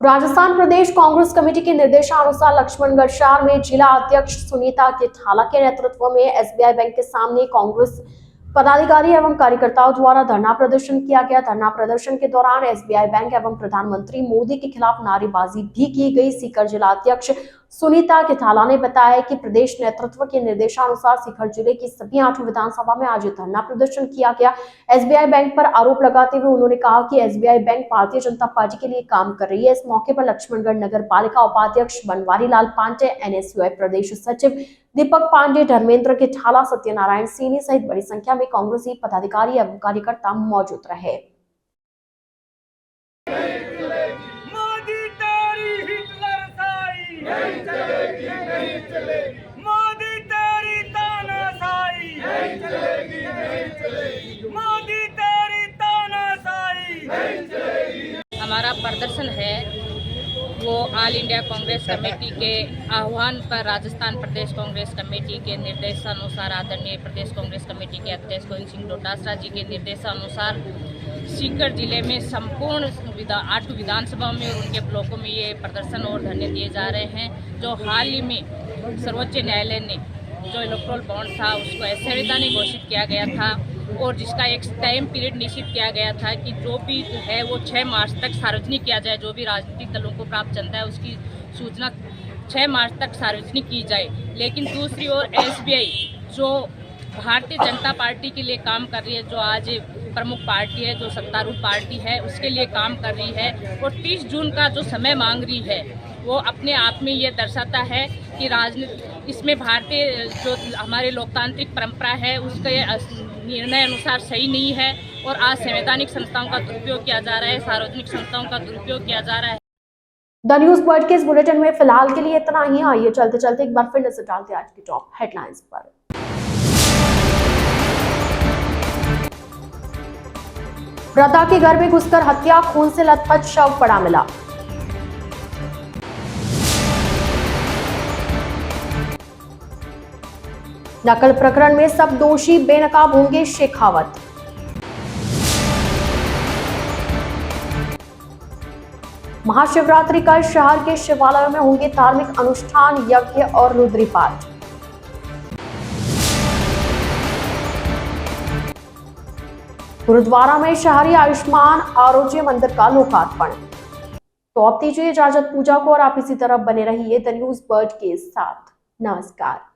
राजस्थान प्रदेश कांग्रेस कमेटी के निर्देशानुसार लक्ष्मणगढ़ शहर में जिला अध्यक्ष सुनीता केठाला के नेतृत्व में एसबीआई बैंक के सामने कांग्रेस पदाधिकारी एवं कार्यकर्ताओं द्वारा धरना प्रदर्शन किया गया। धरना प्रदर्शन के दौरान एसबीआई बैंक एवं प्रधानमंत्री मोदी के खिलाफ नारेबाजी भी की गई। सीकर जिला अध्यक्ष सुनीता केठाला ने बताया कि प्रदेश नेतृत्व के निर्देशानुसार सीकर जिले की सभी 8 विधानसभा में आज धरना प्रदर्शन किया गया। एसबीआई बैंक पर आरोप लगाते हुए उन्होंने कहा कि SBI bank Bharatiya Janata party के लिए काम कर रही है। इस मौके पर लक्ष्मणगढ़ नगर पालिका उपाध्यक्ष बनवारी लाल पांडे, एनएसयूआई प्रदेश सचिव दीपक पांडे, धर्मेंद्र केठाला, सत्यनारायण सिंह सहित बड़ी संख्या में कांग्रेसी पदाधिकारी एवं कार्यकर्ता मौजूद रहे। मोदी तेरी तानाशाही नहीं चलेगी, नहीं चलेगी। मोदी तेरी तानाशाही नहीं चलेगी। हमारा प्रदर्शन है वो ऑल इंडिया कांग्रेस कमेटी के आह्वान पर राजस्थान प्रदेश कांग्रेस कमेटी के निर्देशानुसार आदरणीय प्रदेश कांग्रेस कमेटी के अध्यक्ष गोविंद सिंह डोटासरा जी के निर्देशानुसार सीकर जिले में संपूर्ण 8 विधानसभाओं में और उनके ब्लॉकों में ये प्रदर्शन और धरने दिए जा रहे हैं। जो हाल ही में सर्वोच्च न्यायालय ने जो इलेक्ट्रोल बॉन्ड था उसको असंवैधानिक घोषित किया गया था, और जिसका एक टाइम पीरियड निश्चित किया गया था कि जो भी है वो 6 मार्च तक सार्वजनिक किया जाए। जो भी राजनीतिक दलों को प्राप्त जनता है उसकी सूचना 6 मार्च तक सार्वजनिक की जाए। लेकिन दूसरी ओर एसबीआई जो भारतीय जनता पार्टी के लिए काम कर रही है, जो आज प्रमुख पार्टी है, जो सत्तारूढ़ पार्टी है, उसके लिए काम कर रही है और 30 जून का जो समय मांग रही है वो अपने आप में ये दर्शाता है कि राजनीति इसमें भारतीय जो हमारे लोकतांत्रिक परंपरा है उसके निर्णय अनुसार सही नहीं है, और आज संवैधानिक संस्थाओं का दुरुपयोग किया जा रहा है, सार्वजनिक संस्थाओं का दुरुपयोग किया जा रहा है। द न्यूज वर्ल्ड के इस बुलेटिन में फिलहाल के लिए इतना ही। आइए चलते चलते एक बार फिर नजर डालते हैं आज की टॉप हेडलाइंस पर। वृद्धा के घर में घुसकर हत्या, खून से लथपथ शव पड़ा मिला। नकल प्रकरण में सब दोषी बेनकाब होंगे, शेखावत। महाशिवरात्रि कल शहर के शिवालयों में होंगे धार्मिक अनुष्ठान, यज्ञ और रुद्री पाठ। गुरुद्वारा में शहरी आयुष्मान आरोग्य मंदिर का लोकार्पण। तो अब दीजिए इजाजत पूजा को, और आप इसी तरह बने रहिए द न्यूज वर्ल्ड के साथ। नमस्कार।